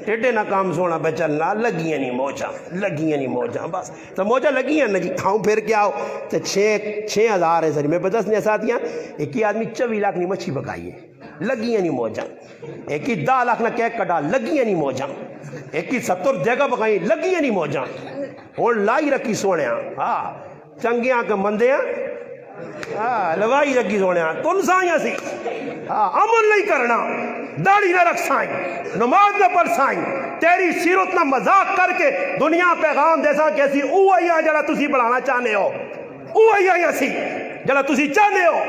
ٹیڈے نہ کام سونا پہ چلنا, لگیاں نہیں موجاں, لگیاں نہیں موجاں, بس تو موجاں لگیاں نا جی. ہاں پھر کیا ہو تو 6,000 ہے سر, میں بتاس نہیں ساتھیاں, ایک ہی آدمی 24 لاکھ نہیں مچھی پکائی ہے, لگیاں نہیں موجاں. ایک ہی 10 لاکھ نہ کیک کٹا, لگیاں نہیں موجاں. ایک ہی 70 جگہ پکائی, لگیاں نہیں موجاں. اور لائی رکھی سونے, ہاں چنگیاں کے مندیاں, ہاں لوائی رکھی سونے, تن سائیں سی, ہاں عمل نہیں کرنا, داڑھی نہ رکھ سائیں, نماز نہ پڑھ سائیں, تیری سیرت نہ مذاق کر کے دنیا پیغام دیسا کیسی اوہی جڑا تسی بڑھانا چاہنے ہو, اوہی سی جڑا تسی چاہنے ہو.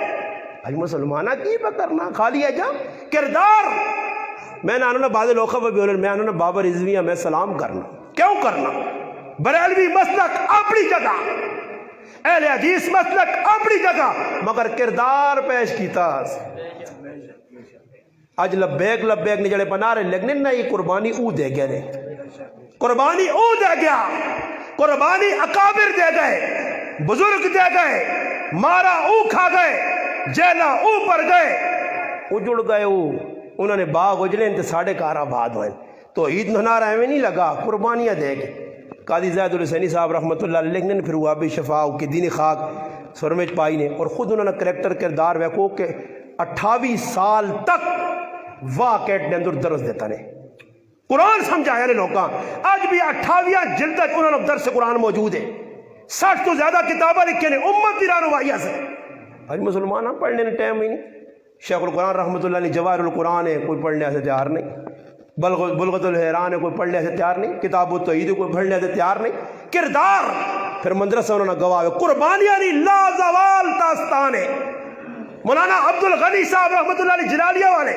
بھائی مسلمانہ کی پہ کرنا خالی ہے جا کردار. میں نے انہوں نے بعض لوگوں پر بھی انہوں نے میں انہوں نے بابا رضویہ میں سلام کرنا, کیوں کرنا, بریلوی مسلک اپنی جگہ, اہل حدیث مسلک اپنی جگہ, مگر کردار پیش کیتا. آج لبیک لبیک نے جڑے پناہ رہے لگنے نہ یہ قربانی او دے گیا نے, قربانی او دے گیا, قربانی اکابر دے گئے, بزرگ دے گئے, مارا او کھا گئے, جیلا او پر گئے, اجڑ گئے او, انہوں نے باغ اجڑے انتے ساڑھے کارا باد ہوئے. تو عید نہارا ہمیں نہیں لگا, قربانیاں دے گئے. قاضی زاہد الحسینی صاحب رحمت اللہ علیہ لکھنے پھر وہ آبی شفاء کی دین خاک سرمج پائی نے, اور خود انہوں نے کریکٹر کردار ویکو کہ 28 سال تک واقعات نے اندر درس دیتا نے قرآن سمجھایا نے لوگاں آج بھی 28 جلد تک انہوں نے درس قرآن موجود ہے 60 تو زیادہ کتابیں لکھے نے امت دی رہنمائی سے آج مسلمان پڑھنے نے ٹائم ہی نہیں شیخ القرآن رحمۃ اللہ علیہ جواہر القرآن ہے کوئی پڑھنے سے تیار نہیں بلغت الحیران ہے کوئی پڑھنے سے تیار نہیں کتاب التوحید کوئی پڑھنے سے تیار نہیں کردار پھر مدرسہ انہوں نے گواہ قربانیاں نہیں لا زوال داستان ہے مولانا عبد الغنی صاحب رحمۃ اللہ علیہ جلالیہ والے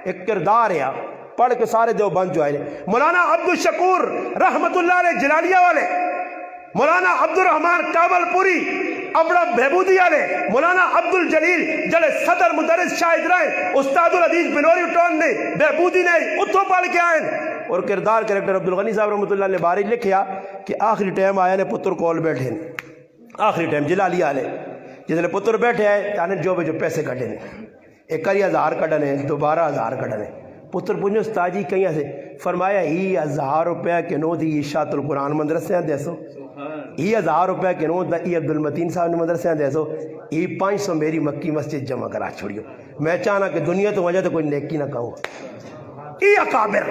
ایک کردار ہے پڑھ کے سارے دیوبند جو آئے مولانا عبد الشکور رحمۃ اللہ علیہ جلالیہ والے مولانا عبد الرحمان کابل پوری ابڑا بہبودی والے مولانا عبد الجلیل جڑے صدر مدرس شاہد رہے استاد العزیز بنوری ٹون نے بہبودی نے اتوں پڑھ کے آئے اور کردار کریکٹر عبد الغنی صاحب رحمۃ اللہ نے بارش لکھیا کہ آخری ٹائم آیا نے پتر کول بیٹھے آخری ٹائم جلالی والے جس پتر بیٹھے آئے تانے جو پیسے کٹے نے ایک کری 1000 کٹنے دوبارہ 1000 کٹنے پتر پوچھو استاد جی کہیں سے فرمایا ہی 1000 روپے کے نو دی اشاعت القرآن مدرسے دیسو یہ 1000 روپے کے نو ای عبد المتین صاحب نے مدرسے دیسو یہ 500 میری مکی مسجد جمع کرا چھوڑیو میں چاہنا کہ دنیا تو وجہ تو کوئی نیکی نہ کہوں یہ اکابر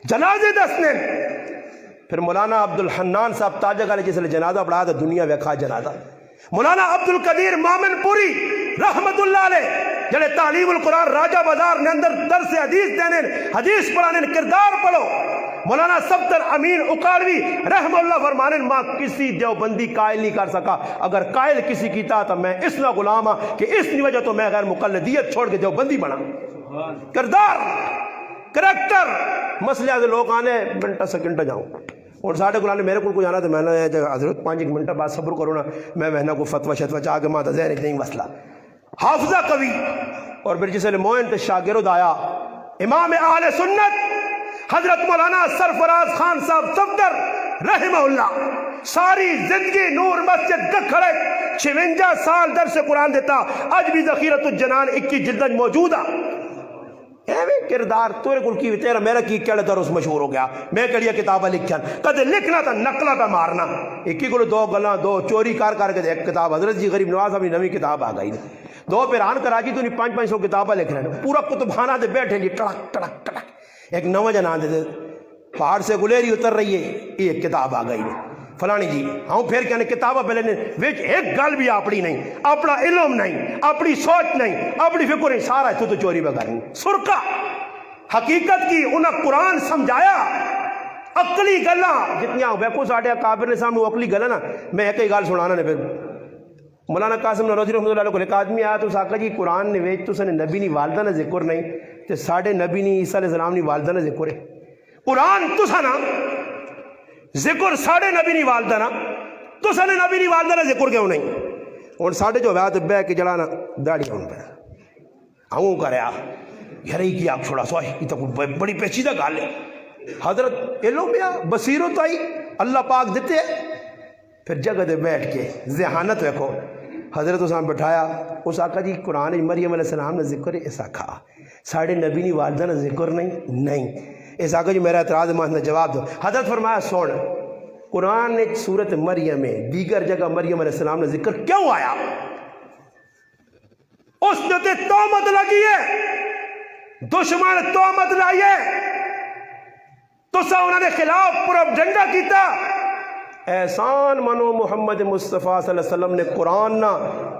جنازے دسنے پھر مولانا عبد الحنان صاحب تاجہ گالے جس نے جنازہ پڑھایا تھا دنیا ویکھا جنازہ مولانا عبد القدیر مومن پوری رحمت اللہ علیہ جڑے تعلیم القرآن راجہ بازار نے اندر درس حدیث دینے حدیث پڑھانے کردار پڑھو مولانا صفدر امین اکاڑوی رحم اللہ فرمانے ماں کسی دیوبندی قائل نہیں کر سکا اگر قائل کسی کیتا تو میں اس نہ غلام ہاں کہ اس وجہ تو میں غیر مقلدیت چھوڑ کے دیوبندی بنا کردار کریکٹر مسئلہ سے لوگ آنے منٹا سیکنڈ جاؤں اور ساڑھے قرآن میرے کو جانا تو میں نے حضرت 5 منٹ بعد صبر کرو نا میں محنہ کو فتوہ شتوہ چاہ کے ماں ذہن نہیں مسئلہ حافظہ قوی اور پھر جسے موین تے شاگرد آیا امام اہل سنت حضرت مولانا سرفراز خان صاحب صفدر رحمہ اللہ ساری زندگی نور مسجد کھڑے 56 سال درس قرآن دیتا آج بھی ذخیرۃ الجنان 21 جلد موجود ہے ایویں کردار تیرے کل کی تیرا میرا کی کیا درس مشہور ہو گیا میں کہڑیا کتابیں لکھن کدے لکھنا تھا نقلا تھا مارنا ایک ہی کو 2 گلاں 2 چوری کر کے ایک کتاب حضرت جی غریب نواز صاحب کی نویں کتاب آ گئی 2 پیران کراچی تو نہیں 500 کتابیں لکھ رہے پورا کتب خانہ دے بیٹھے نہیں ٹڑک ٹڑک ٹڑک ایک نو جنا دے پہاڑ سے گلیری اتر رہی ہے یہ ایک کتاب آ گئی فلانی جی ہاں پھر کہنے کتابیں پہلے وچ ایک گل بھی اپنی نہیں اپنا علم نہیں اپنی سوچ نہیں اپنی فکر نہیں سارا تو چوری بگرنی سرکا حقیقت کی انہیں قرآن سمجھایا عقلی گلاں جتنیاں ویکو ساڈے اکابر نے سامنے عقلی گلاں نا میں ایک ہی گل سنانا نے پھر مولانا قاسم نورودی رحمۃ اللہ علیہ کو ایک آدمی آیا تو اس آقا جی قرآن نے ویچ تو سنے نبی نہیں والدہ نے ذکر نہیں تے ساڈے نبی نہیں عیسیٰ علیہ السلام نہیں والدہ نے ذکر ہے قرآن تو سنا ذکر ساڑھے نبی نہیں والدہ نا تو سنے نبی نہیں والدہ نا ذکر کیوں نہیں اور ساڑھے جو ویات بے کے جلانا داڑی ہوں پہ ہوں کریا یار ہی کی آپ چھوڑا سوائے یہ تو بڑی پیچیدہ گال ہے حضرت علم یا بصیرت آئی اللہ پاک دیتے پھر جگہ دے بیٹھ کے ذہانت رکھو حضرت اسام بٹھایا اس آقا جی قرآن مریم علیہ السلام نے ذکر ایسا کہا ساڑھے نبی نہیں والدہ نے ذکر نہیں اس آقا جی میرا اعتراض نے جواب دو حضرت فرمایا سوڑ قرآن نے سورت مریم میں دیگر جگہ مریم علیہ السلام نے ذکر کیوں آیا اس نے تے تومت لگی ہے دشمن تومت لائیے تو سا انہوں نے خلاف پروپیگنڈا کیتا احسان منو محمد مصطفیٰ صلی اللہ علیہ وسلم نے قرآن نہ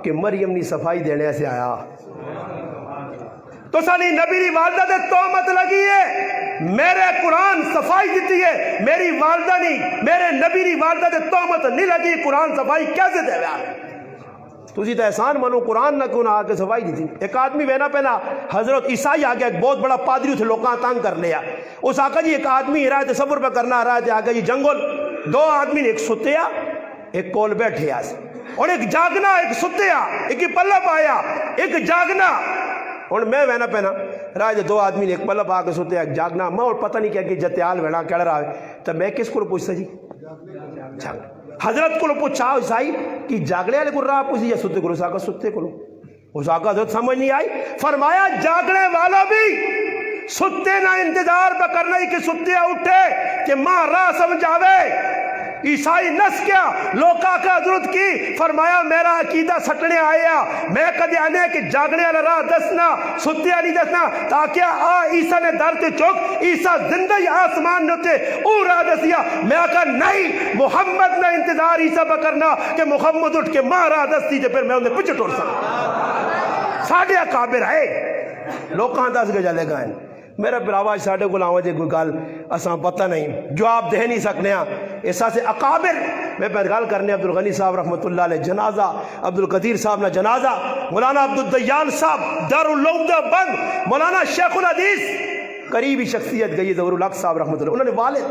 کہ مریم نہیں صفائی دینے سے آیا تو سالی نبی دی والدہ دے تومت لگی ہے میرے قرآن صفائی دیتی ہے میری والدہ نہیں میرے نبی دی والدہ دے تومت نہیں لگی قرآن صفائی کیسے دے گیا تجھے تو احسان منو قرآن نہ کیوں نہ آ کے صفائی دیتی ایک آدمی بہنا پہنا حضرت عیسائی آ گیا ایک بہت بڑا پادری تھے لوکاں تانگ کر لیا اس آقا جی ایک آدمی رہا تھے صبر پہ کرنا آ رہا تھے آقا جی جنگل 2 آدمی نے ایک ستیا ایک کول بیٹھے آس اور ایک جاگنا ایک ستیا ایک ہی پلہ پایا ایک جاگنا اور میں بہنا پہنا رہا تھے 2 آدمی نے ایک پلہ پا کے ستیا ایک جاگنا میں اور پتہ نہیں کیا کہ جتیال بہنا کہہ رہا ہے تو میں کس کو پوچھتا جی جاگنا حضرت کو پوچھا عیسائی کہ جاگنے والے کو راہ پوچھی یا ستے کو ساکا ستے کو اس آقا حضرت سمجھ نہیں آئی فرمایا جاگنے والا بھی ستے نہ انتظار پہ کرنا ہی کہ ستے اٹھے کہ ماں راہ سمجھاوے عیسائی نس کیا لوکا کا درد کی فرمایا میرا عقیدہ سٹنے آیا میں کدے آنے کہ جاگنے والا راہ دسنا ستے نہیں دسنا تاکہ عیسیٰ نے در تے چوک عیسیٰ زندہ ہی آسمان نتے او راہ دسیا میں کہا نہیں محمد نہ انتظار عیسیٰ بکرنا کہ محمد اٹھ کے ماں راہ دستی تے پھر میں انہیں پچھے ٹوڑ سکتا ساڑھے اکابر ہے لوکاں دس گے جلے گئے میرا براواج ساڑھے کو لاؤں جے کوئی گال اساں پتہ نہیں جواب دے نہیں سکنے ہیں ایسا سے اقابر میں گال کرنے عبدالغنی صاحب رحمۃ اللہ علیہ جنازہ عبدالقدیر صاحب نے جنازہ مولانا عبدالدیان صاحب دارالعلوم بند مولانا شیخ الحدیث قریبی شخصیت گئی ظہور الحق صاحب رحمۃ اللہ انہوں نے والد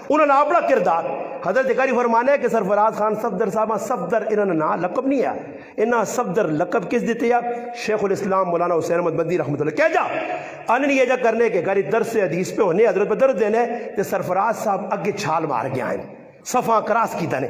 انہوں نے اپنا کردار حضرت قاری فرمانے ہے کہ سرفراز خان صفدر صاحب صفدر انہوں نے نا لقب نہیں ہے انہاں صفدر لقب کس دیتے ہیں شیخ الاسلام مولانا حسین احمد مدنی رحمۃ اللہ کہہ جا انہوں نے یہ جا کرنے کے قاری درس حدیث پہ ہونے حضرت پہ درد دینے کہ سرفراز صاحب اگے چھال مار گیا ہیں صفحہ کراس کی تنے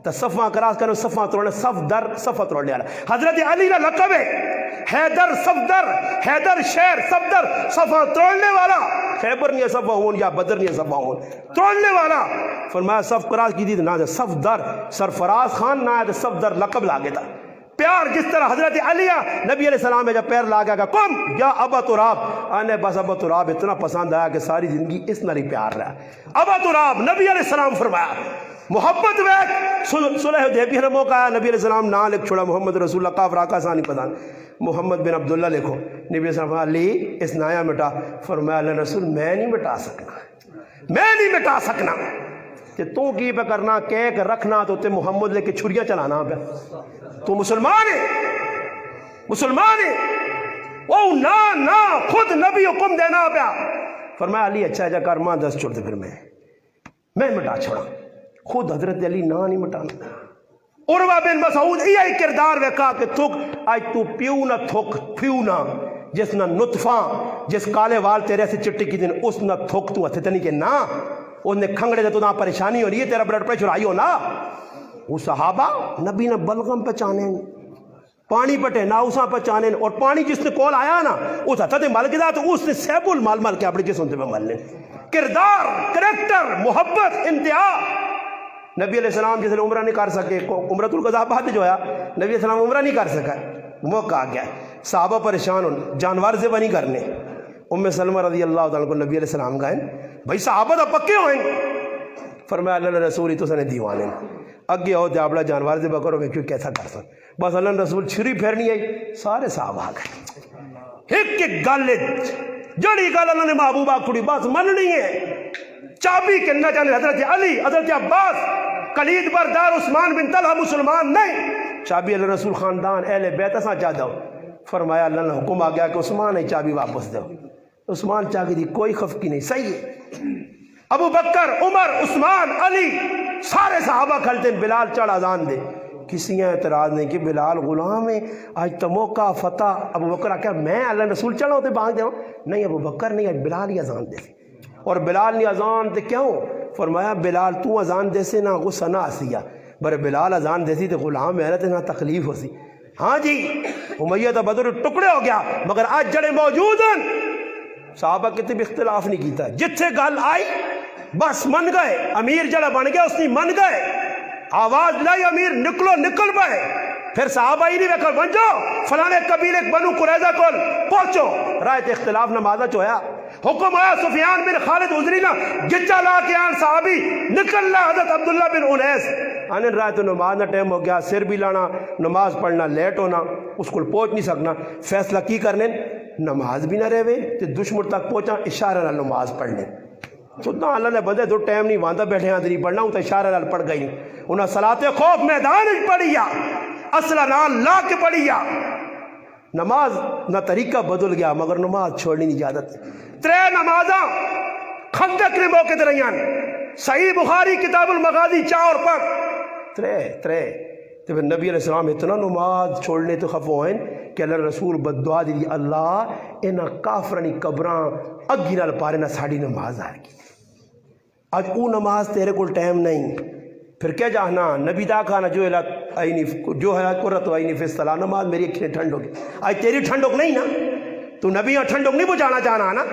تو صفحہ کراس کرنے صفحہ توڑنے صفدر صفحہ توڑنے والا حضرت علی کا لقب ہے حیدر صفدر حیدر شیر صفدر صفحہ توڑنے والا خیبر نہیں ہے صفحہ ہون یا بدر نہیں ہے صفحہ ہون توڑنے والا فرمایا صف کراس کی دی نہ صفدر سرفراز خان نہ ہے صفدر لقب لاگے تھا پیار جس طرح حضرت علی نبی علیہ السلام میں جب پیر لاگا کہ کم یا ابا تراب آنے بس ابا تراب اتنا پسند آیا کہ ساری زندگی اس نری پیار رہا ابا تراب نبی علیہ السلام فرمایا محبت ویک صلح حدیبیہ نے موقع آیا نبی علیہ السلام نہ لکھ چھوڑا محمد رسول اللہ قاف راکا ثانی پتان محمد بن عبداللہ لکھو نبی علیہ السلام علی اس نایا مٹا فرمایا اللہ رسول میں نہیں مٹا سکنا کہ تو کی پہ کرنا کیک رکھنا تو تے محمد لے کے چھریاں چلانا پہ تو مسلمان ہے وہ نا خود نبی حکم دینا پہ فرمایا علی اچھا جا کر ماں دس چھوڑ دے پھر میں مٹا چھوڑا خود حضرت علی نہیں مٹانا عروہ بن مسعود یہ کردار ویکا کہ تھک آج تو پیو نہ تھک پیو نہ جس نہ نطفہ جس کالے وال تیرے سے چٹی کی دن اس نہ تھک تو ہتھے تنی کہ نا اس نے کھنگڑے دے تو نہ پریشانی ہو رہی ہے تیرا بلڈ پریشر آئی ہو نا وہ صحابہ نبی نے بلغم پہچانے پانی پٹے نہ اساں پہچانے اور پانی جس نے کول آیا نا اس ہتھے مل کے دا تو اس نے سیب المال مل کے اپنے جسم سے مل لے کردار کریکٹر محبت انتہا نبی علیہ السلام جس نے عمرہ نہیں کر سکے عمرۃ القضاء بعد جو ہے نبی علیہ السلام عمرہ نہیں کر سکا موقع آ گیا صحابہ پریشان ہوں جانور سے بنی کرنے ام سلمہ رضی اللہ تعالیٰ کو نبی علیہ السلام کہیں بھائی صحابہ تو پکے ہوئیں فرمایا اللہ رسول ہی تو سنے دیوانے اگے ہو دیابڑا جانور سے بکرو میں کیوں کیسا کر سکتا بس اللہ رسول چھری پھیرنی آئی سارے صحابہ آ گئے ایک گل جڑی گل اللہ نے محبوبہ کھڑی بس مننی ہے چابی کے نہ جانے حضرت علی حضرت عباس کلید بردار عثمان بن طلحہ مسلمان نہیں چابی اللہ رسول خاندان اہل بیت اساں چاہ دو فرمایا اللہ نے حکم آ گیا کہ عثمان ہی چابی واپس دو عثمان چاہ دی کوئی خفقی نہیں صحیح ہے ابو بکر عمر عثمان علی سارے صحابہ کھلتے ہیں بلال چڑھ اذان دے کسی اعتراض نہیں کہ بلال غلام ہے آج تو موقع فتح ابو بکر آ میں اللہ رسول چڑھا ہوتے بانگ دے نہیں ابو بکر نہیں آج بلال ہی اذان دے اور بلال نے اذان دے کیوں فرمایا بلال تو اذان دے سے نہ غصہ نہ آسیا بر بلال اذان دے سی تو غلام محنت نہ تکلیف ہو سی ہاں جی امیہ تو بدر ٹکڑے ہو گیا مگر آج جڑے موجود ہیں صحابہ کتنے بھی اختلاف نہیں کیتا جتھے گل آئی بس من گئے امیر جڑا بن گیا اس نے من گئے آواز لائی امیر نکلو نکل پائے پھر صحابہ ہی نہیں ویکھا بن جاؤ فلانے قبیلے بنو قریظہ کول پہنچو رائے اختلاف نمازہ چویا حکم آیا سفیان بن خالد عذری نا گجا لا کے آن صحابی نکل لا حضرت عبداللہ بن انیس آنے رائے تو نماز نہ ٹائم ہو گیا سر بھی لانا نماز پڑھنا لیٹ ہونا اس کو پہنچ نہیں سکنا فیصلہ کی کرنے نماز بھی نہ رہے تے دشمن تک پہنچا اشارہ نہ نماز پڑھنے سننا اللہ نے بدے تو ٹائم نہیں وانتا بیٹھے ہاں نہیں پڑھنا ہوں تو اشارہ نال پڑھ گئی انہاں صلاۃ خوف میدان پڑھیا اصلہ نال لا کے پڑھیا نماز نہ طریقہ بدل گیا مگر نماز چھوڑنی نہیں اجازت ترے نمازاں خندق نے موقع تے رہیاں صحیح بخاری کتاب المغازی چاور پر ترے تو نبی علیہ السلام اتنا نماز چھوڑنے تو خفو ہیں کہ اللہ رسول بدعا دی اللہ انہاں کافرانی قبران اگھی نال پارے نہ ساڑی نماز آئے گی آج او نماز تیرے کو ٹائم نہیں پھر کیا جانا نبی دا کھانا جو ہے قرۃ عینی فی الصلاۃ نماز میری اکھیں ٹھنڈ ہوگی آج تیری ٹھنڈک نہیں نا تو نبی یہاں ٹھنڈک نہیں بجھانا چاہنا نا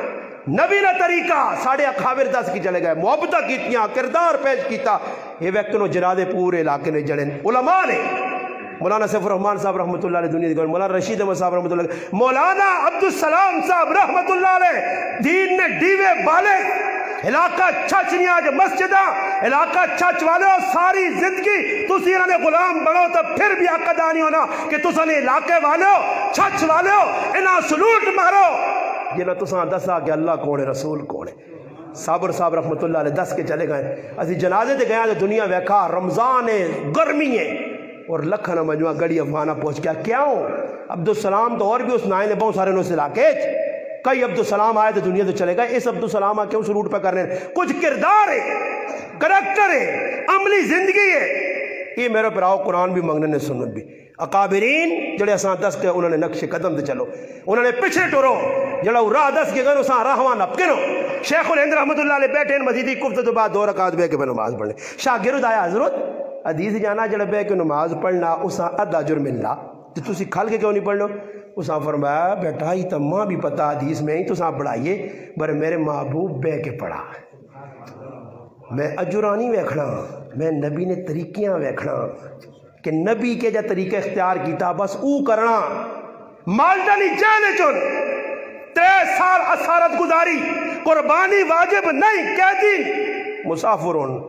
نبی نے طریقہ ساڑھے اکھاور دس کی چلے گئے محبتہ کیتیاں کردار پیش کیتا یہ وقت نو جنازے پورے علاقے نے جڑے علماء نے مولانا سیف الرحمان صاحب رحمۃ اللہ علیہ دنیا دی مولانا رشید احمد صاحب رحمۃ اللہ علیہ مولانا عبدالسلام صاحب رحمۃ اللہ علیہ دین نے ڈیوے بالے علاقہ چھچ نہیں آج مسجدہ علاقہ چھچ والے ہو ساری زندگی تسی انہوں نے غلام بنو تو پھر بھی حق ادا نہیں ہونا کہ تسا نے علاقے والے ہو چھچ والے ہو انہاں سلوٹ مارو جنہاں تسا دسا کہ اللہ کون ہے رسول کون ہے صابر صاحب رحمۃ اللہ علیہ دس کے چلے گئے اسی جنازے تے گئے تو دنیا ویکھا رمضان ہے گرمی ہے اور لکھن مجموعہ گڑی افغانہ پہنچ گیا کیوں عبدالسلام تو اور بھی اس نائن نے بہت سارے اس علاقے کئی عبدالسلام آئے تو دنیا تو چلے گئے اس عبدالسلام آ کیوں سلوٹ پہ کر رہے ہیں کچھ کردار ہے کریکٹر ہے عملی زندگی ہے یہ میرے پراؤ قرآن بھی منگنے نے سنت بھی اکابرین جڑے اساں دس کے انہوں نے نقش قدم دے چلو انہوں نے پیچھے ٹورو جڑا راہ دس کے گئے اساں راہواں نپ کے نو شیخ الہند رحمۃ اللہ علیہ بیٹھے مزیدی کفت تو بعد 2 رکعت بے کے نماز پڑھنے شاگرد آیا حضرت حدیث جانا جڑا بے کے نماز پڑھنا اساں ادھا اجر ملنا تو تسی کھل کے کیوں نہیں پڑھ لو اساں فرمایا بیٹا یہ تو ماں بھی پتہ حدیث میں ہی تو اساں پڑھائیے پر میرے محبوب بے کے پڑھا میں اجرانی ویکھنا میں نبی نے طریقیاں ویکھنا کہ نبی کے جا طریقہ اختیار کیتا بس او کرنا مالٹنی جانے چن 3 سال اسارت گزاری قربانی واجب نہیں قیدی مسافرون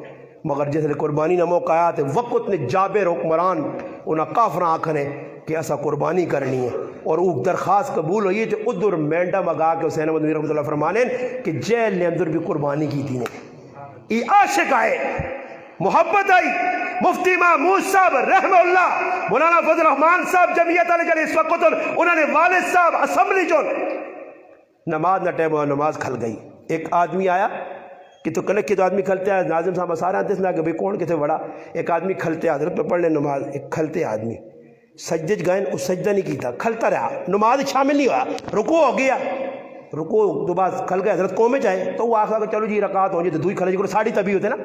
مگر جیسے قربانی نہ موقع آیا تو وقت نے جابر حکمران انہاں کافراں آکھنے کہ ایسا قربانی کرنی ہے اور وہ درخواست قبول ہوئی تو ادھر مینڈا مگا کے حسین احمد رحمۃ اللہ فرمانے کہ جیل نے اندر بھی قربانی کی تھی نے یہ عاشق آئے محبت آئی مفتی محمود صاحب رحمہ اللہ مولانا فضل الرحمان صاحب جمعیت والے جڑے اس وقت انہوں نے والد صاحب اسمبلی جو نماز نہ ٹائم نماز کھل گئی ایک آدمی آیا کہ تو کنک کے تو آدمی کھلتے ہیں ناظم صاحب سارے آتے ہیں کہ بھئی کون کتے بڑا ایک آدمی کھلتے حضرت پہ پڑھنے نماز ایک کھلتے آدمی سجدے گئے اس سجدہ نہیں کیتا کھلتا رہا نماز شامل نہیں ہوا رکوع ہو گیا رکوع تو بعد کھل گئے حضرت قوم میں جائے تو وہ آخر کہ چلو جی رکعت ہو جائے تو دوئی کھلے جی ساڑھی تبھی ہوتے نا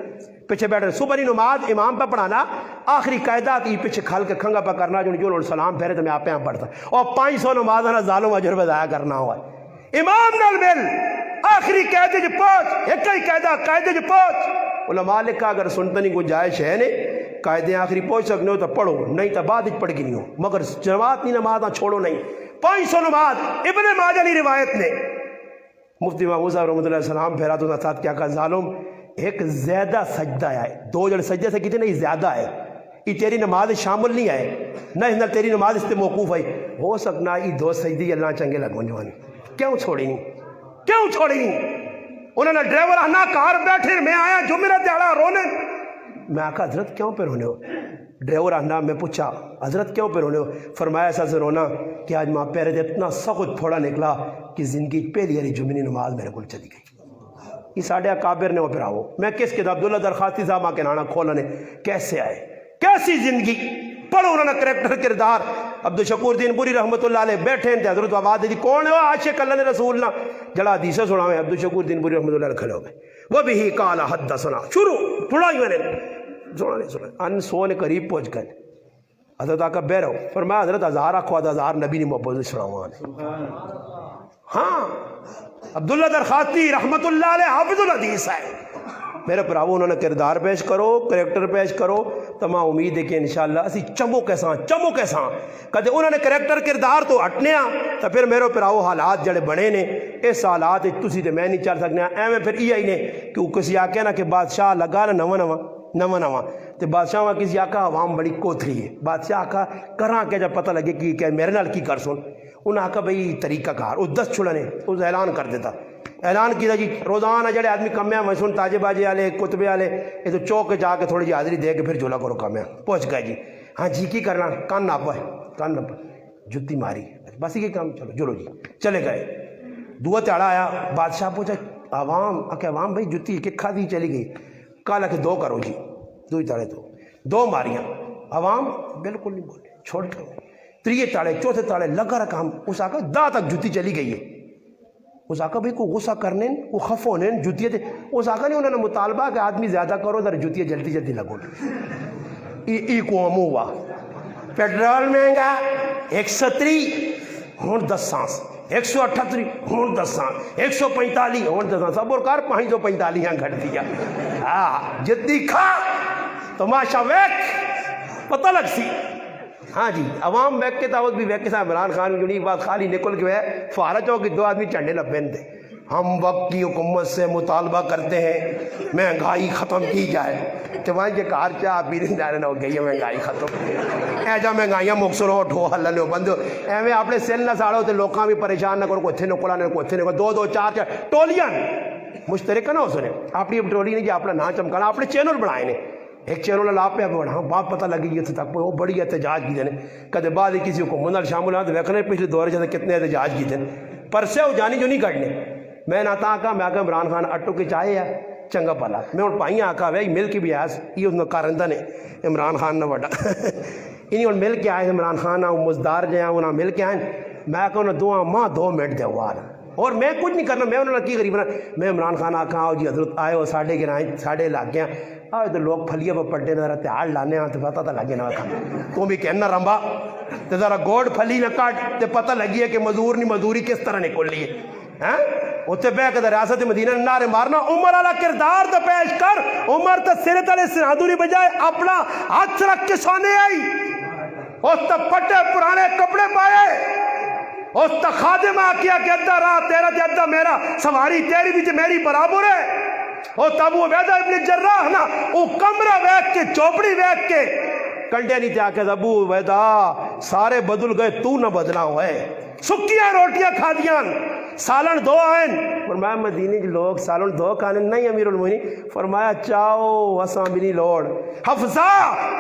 پیچھے بیٹھ رہے صبح نہیں نماز امام پہ پڑھانا آخری قاعدہ کی پیچھے کھل کے کھنگا پہ کرنا جو سلام پھیرے تو میں آپ پہ پڑھتا اور 500 نماز ہے نا ظالم اجر بضایا کرنا ہوا امام نال مل آخری قاعدے جو پہنچ ایک ہی قاعدے جو پہنچ علماء نے کہا اگر سنتا نہیں گنجائش ہے نے قاعدے آخری پہنچ سکنے ہو تو پڑھو نہیں تو بعد پڑھ گی نہیں ہو مگر جماعت نہیں نماز نہ چھوڑو نہیں 500 نماز ابن ماجہ کی روایت نے مفتی محمود صاحب رحمۃ اللہ علیہ السلام پھیرا تو ساتھ کیا کہا ظالم ایک زیادہ سجدہ ہے 2 جڑے سجدے سے کتنے زیادہ ہے یہ تیری نماز شامل نہیں آئے نہ اس نال تیری نماز اس سے موقوف ہے ہو سکنا یہ 2 سجدے اللہ چنگے لگوں جوانی کیوں چھوڑی نہیں انہوں نے ڈرائیور آنا کار بیٹھے میں آیا جو میرا دیاڑا رونے میں آکھا حضرت کیوں پہ رونے ہو ڈرائیور آنا میں پوچھا حضرت کیوں پہ رونے ہو فرمایا ایسا سے رونا کہ آج ماں پیرے دے اتنا سخت تھوڑا نکلا کہ زندگی پہلی علی جمعی نماز میرے کو چلی گئی یہ ساڑھے اکابر نے وہ پھر آؤ میں کس کتاب عبداللہ درخواستی صاحب آ کے نانا کھولنے کیسے آئے کیسی زندگی پڑھو انہوں نے کریکٹر کردار عبدالشکور دین پوری رحمۃ اللہ علیہ بیٹھے ہیں حضرت آواز دی کون ہے وہ عاشق اللہ نے رسول نہ جڑا حدیثیں سناویں عبدالشکور دین پوری رحمۃ اللہ علیہ کھڑے ہو گئے وہ بھی قال حدثنا شروع تھوڑا ہی میں نے ان 100 نے قریب پہنچ گئے حضرت آقا بہ رہو فرمایا حضرت 1000 آخو 1000 نبی نے محبوب سناوان ہاں عبداللہ درخواستی رحمۃ اللہ علیہ حافظ الحدیث ہے میرے پراؤ انہوں نے کردار پیش کرو کریکٹر پیش کرو تو میں امید ہے کہ انشاءاللہ اسی چمو کیساں کہتے انہوں نے کریکٹر کردار تو ہٹنے تو پھر میرے پراؤ حالات جڑے بنے نے اس حالات تسی تے میں نہیں چل سکنے ایویں پھر یہ ہی نے کہ وہ کسی آکے نا کہ بادشاہ لگا نا نواں تو بادشاہ وہاں کسی آکا عوام بڑی کوتھری ہے بادشاہ آکا کراں کے جب پتہ لگے کہ میرے نال کی کر سن انہیں آکا بھئی طریقہ کار اس 10 چھڑنے اس اعلان کر دیتا اعلان کیا جی روزانہ جڑے آدمی کمیاں مسون تاجے باجے والے کتبے والے یہ تو چوک جا کے تھوڑی جی حاضری دے کے پھر جولا کرو کمیاں پہنچ گئے جی ہاں جی کی کرنا کان ناپا ہے کان ناپا جتی ماری بس یہ کام چلو جلو جی چلے گئے دعا تیڑا آیا بادشاہ پوچھا عوام آکے عوام بھائی جتی کہ کھا دی چلی گئی کالا کہ 2 کرو جی 2 تاڑے تو 2 ماریاں عوام بالکل نہیں بولے چھوڑ کے 3 تاڑے 4 تاڑے لگا رکھا ہم اس آکا دا تک جتی چلی گئی ہے اس آقا بھئی کو غصہ کرنے کو خف ہونے جوتیاں تھے اس آقا نے انہوں نے مطالبہ کہ آدمی زیادہ کرو در جوتیاں جلدی جلدی لگو ای کو ہم ہوا پیٹرول مہنگا 130 ہون 10 سانس 178 ہوں دساں 145 ہوں دساں صبر کر 545 گھٹ دیا جدی کھا تماشا ویک پتہ لگ سی. ہاں جی عوام ویک کے دعوت بھی ویک کے ساتھ عمران خان جڑی بات خالی نکل کے ہے فارا چوک کی 2 آدمی چنڈے لبین تھے. ہم وقت کی حکومت سے مطالبہ کرتے ہیں مہنگائی ختم کی جائے تو وہاں کے کار چاہ پینے جانے ہو گئی ہے مہنگائی ختم ایجا مہنگائیاں مکسر ہو ٹھو ہلنے ہو بند ایویں اپنے سیل نہ ساڑو تو لوکاں بھی پریشان نہ کرو کوئی اتنے نکلا نہیں کوئی اتنے نکلا 2 4 ٹولیاں مشترک نہ ہو سنے اپنی ٹولی نہیں کہ اپنا نام چمکانا اپنے چینل بنائے نے ایک چینل لا پہ بڑھا بات پتہ لگی یہ تک وہ بڑی احتجاج کی دینے کدے بعد کسی حکومت نال شامل ہوں تو ویکھنے پچھلے دور سے کتنے احتجاج کی دینے پر سے وہ جانی جو نہیں کھڑنے میں نہ تا کہا میں آکا عمران خان اٹو کے چاہے ہے چنگا پلا میں ہوں پائیں آکا وے مل کے بھی آس یہ اس کارندہ نے عمران خان نہ وڈا انہیں ہوں مل کے آئے عمران خان آؤں مزدار جائیں انہیں مل کے آئیں میں آکا انہیں 2 ماہ 2 منٹ دے وار اور میں کچھ نہیں کرنا میں انہوں نے کی غریب بنا میں عمران خان آکا آؤ جی حضرت آئے ہو ساڑھے گرائیں ساڑھے علاقے ہیں آئے تو لوگ پھلیے پہ پڑھتے ہیں ذرا تیار لانے ہیں تو پتہ تھا لگے نہ کھانا تو بھی کہنا رمبا تو ذرا گوڑ پھلی نہ کاٹ تو پتہ لگی ہے کہ مزدور نہیں مزدوری کس طرح نکل لی ہے اتنے بہ کے ریاست مدینہ نعرے مارنا عمر والا کردار تو پیش کر عمر تو سر تلے سرحدوں نہیں بجائے اپنا ہاتھ رکھ کے سونے آئی اس تو پٹے پرانے کپڑے پائے اس تو خادم آ کیا کہ ادھا راہ تیرا تے ادھا میرا سواری تیری بھی تے میری برابر ہے وہ تب عبیدہ ابن جراح نا وہ کمرہ ویک کے چوپڑی ویک کے کنڈے نہیں تھا کہ ابو عبیدہ سارے بدل گئے تو نہ بدلا ہوئے سکیاں روٹیاں کھا دیاں سالن 2 آئیں فرمایا مدینے کے لوگ سالن 2 کھانے نہیں امیر المومنین فرمایا چاہو اساں بھی نہیں لوڑ حفظہ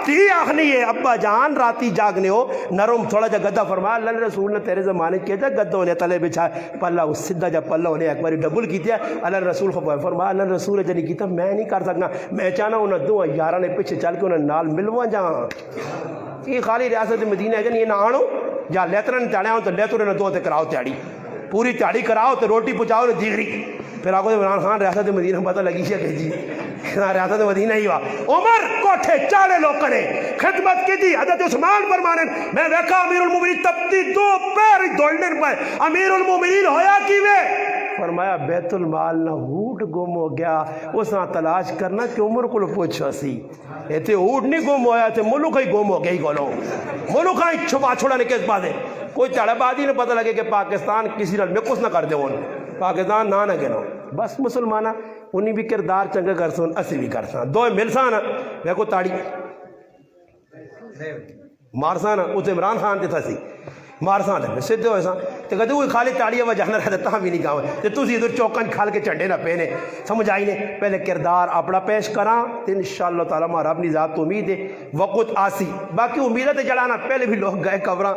تی آخنی ہے ابا جان راتی جاگنے ہو نرم تھوڑا جا گدہ فرمایا اللہ رسول نے تیرے زمانے کیا جا گدہ ہونے تلے بچھا پلہ اس سدھا جا پلہ ہونے ایک باری ڈبل کی تیا اللہ رسول فرمایا اللہ رسول جنہی کیتا میں نہیں کر سکنا میں چاہنا انہیں 2 یارہ نے پیچھے چل کے انہیں نال ملوا جاں یہ خالی ریاست مدینہ ہے جن یہ نہ آنو یا لیترہ نے تیاڑے آؤں تو لیترہ نے 2 تے کراؤ تیاڑی پوری تیاڑی کراؤ تو روٹی پچاؤ تو دیگری پھر آگو عمران خان ریاست مدینہ پتہ لگی ہے کہ جی ریاست مدینہ ہی ہوا عمر کوٹھے چالے لوگ کرے خدمت کی تھی حضرت عثمان فرمانے میں ویکھا امیر المومنین تبتی 2 پیر دوڑنے پہ امیر المومنین ہویا کی وے فرمایا بیت المال نہ اوٹ گم ہو گیا اس نہ تلاش کرنا کہ عمر کو پوچھو سی ایتے اوٹ نہیں گم ہویا تھے ملک ہی گم ہو گئی گولوں ملک ہی چھپا چھوڑا نے کس بات ہے کوئی چڑھا بادی نے پتہ لگے کہ پاکستان کسی نال میں کچھ نہ کر دے ہون پاکستان نہ گنو بس مسلمانہ انہیں بھی کردار چنگا کر سن اسی بھی کر سن 2 مل سانا ویکو تاڑی مار سانا اسے عمران خان تے تھا سی مار سان دے سدھے ہوئے سان تو کہتے ہوئے خالی تاڑیاں وجہ نہ رہتے تاں بھی نہیں گاؤں تو تُسی ادھر چوکن کھال کے چنڈے نہ پینے سمجھ آئی نے پہلے کردار اپنا پیش کراں تو انشاءاللہ تعالیٰ مارا اپنی ذات تو امید ہے وقت آسی باقی امیدہ تے جڑانا پہلے بھی لوگ گئے قبراں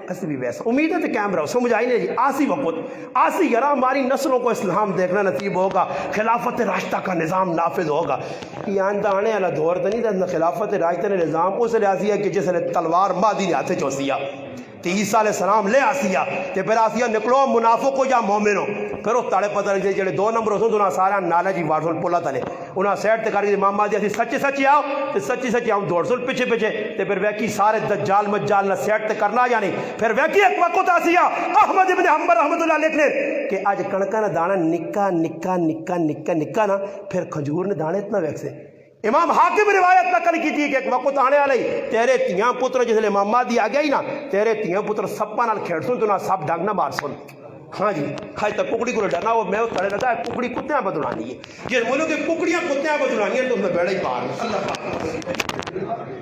ایسے بھی ویسا امید ہے تو قائم رہو سمجھ آئی نہیں جی آسی وقت آسی یرا ہماری نسلوں کو اسلام دیکھنا نصیب ہوگا خلافت راشدہ کا نظام نافذ ہوگا یہ آندہ آنے والا دور تو نہیں تھا خلافت راشدہ نے نظام اس ریاضی ہے کہ جس نے تلوار مادی نے ہاتھے چوسیا تو عیسیٰ علیہ السلام لے آسیا کہ پھر آسیا نکلو منافق ہو یا مومن ہو پھر وہ تاڑے پتہ لگے جڑے 2 نمبر ہوسوں تو انہاں سارا نالا جی واٹسل پولا تلے انہاں سیٹ تے کر کے امام مہدی اسی سچی آؤ تو سچی آؤں دوڑ سن پیچھے تو پھر ویکی سارے دجال مجال نہ سیٹ تے کرنا جانے پھر ویکی ایک وقت آسیا احمد ابن حنبل رحمۃ اللہ لکھنے کہ آج کڑکا نہ دانا نکا نہ پھر کھجور نے دانے اتنا ویک سے امام حاکم روایت نقل کی تھی کہ ایک وقت آنے والے تیرے 3 پتر جس لئے امام مہدی آ گیا ہی نا تیرے 3 پتر سپا نال کھیڑ سن تو نہ سپ ڈانگ نہ مار سن ہاں جی کھائی تک ککڑی کو ڈرنا وہ میں کھڑے رہتا ہے ککڑی کتیاں بدلانی ہے جس ملک کی ککڑیاں کتیاں بدلانی ہیں تو اس میں بیڑا ہی پار اللہ پاک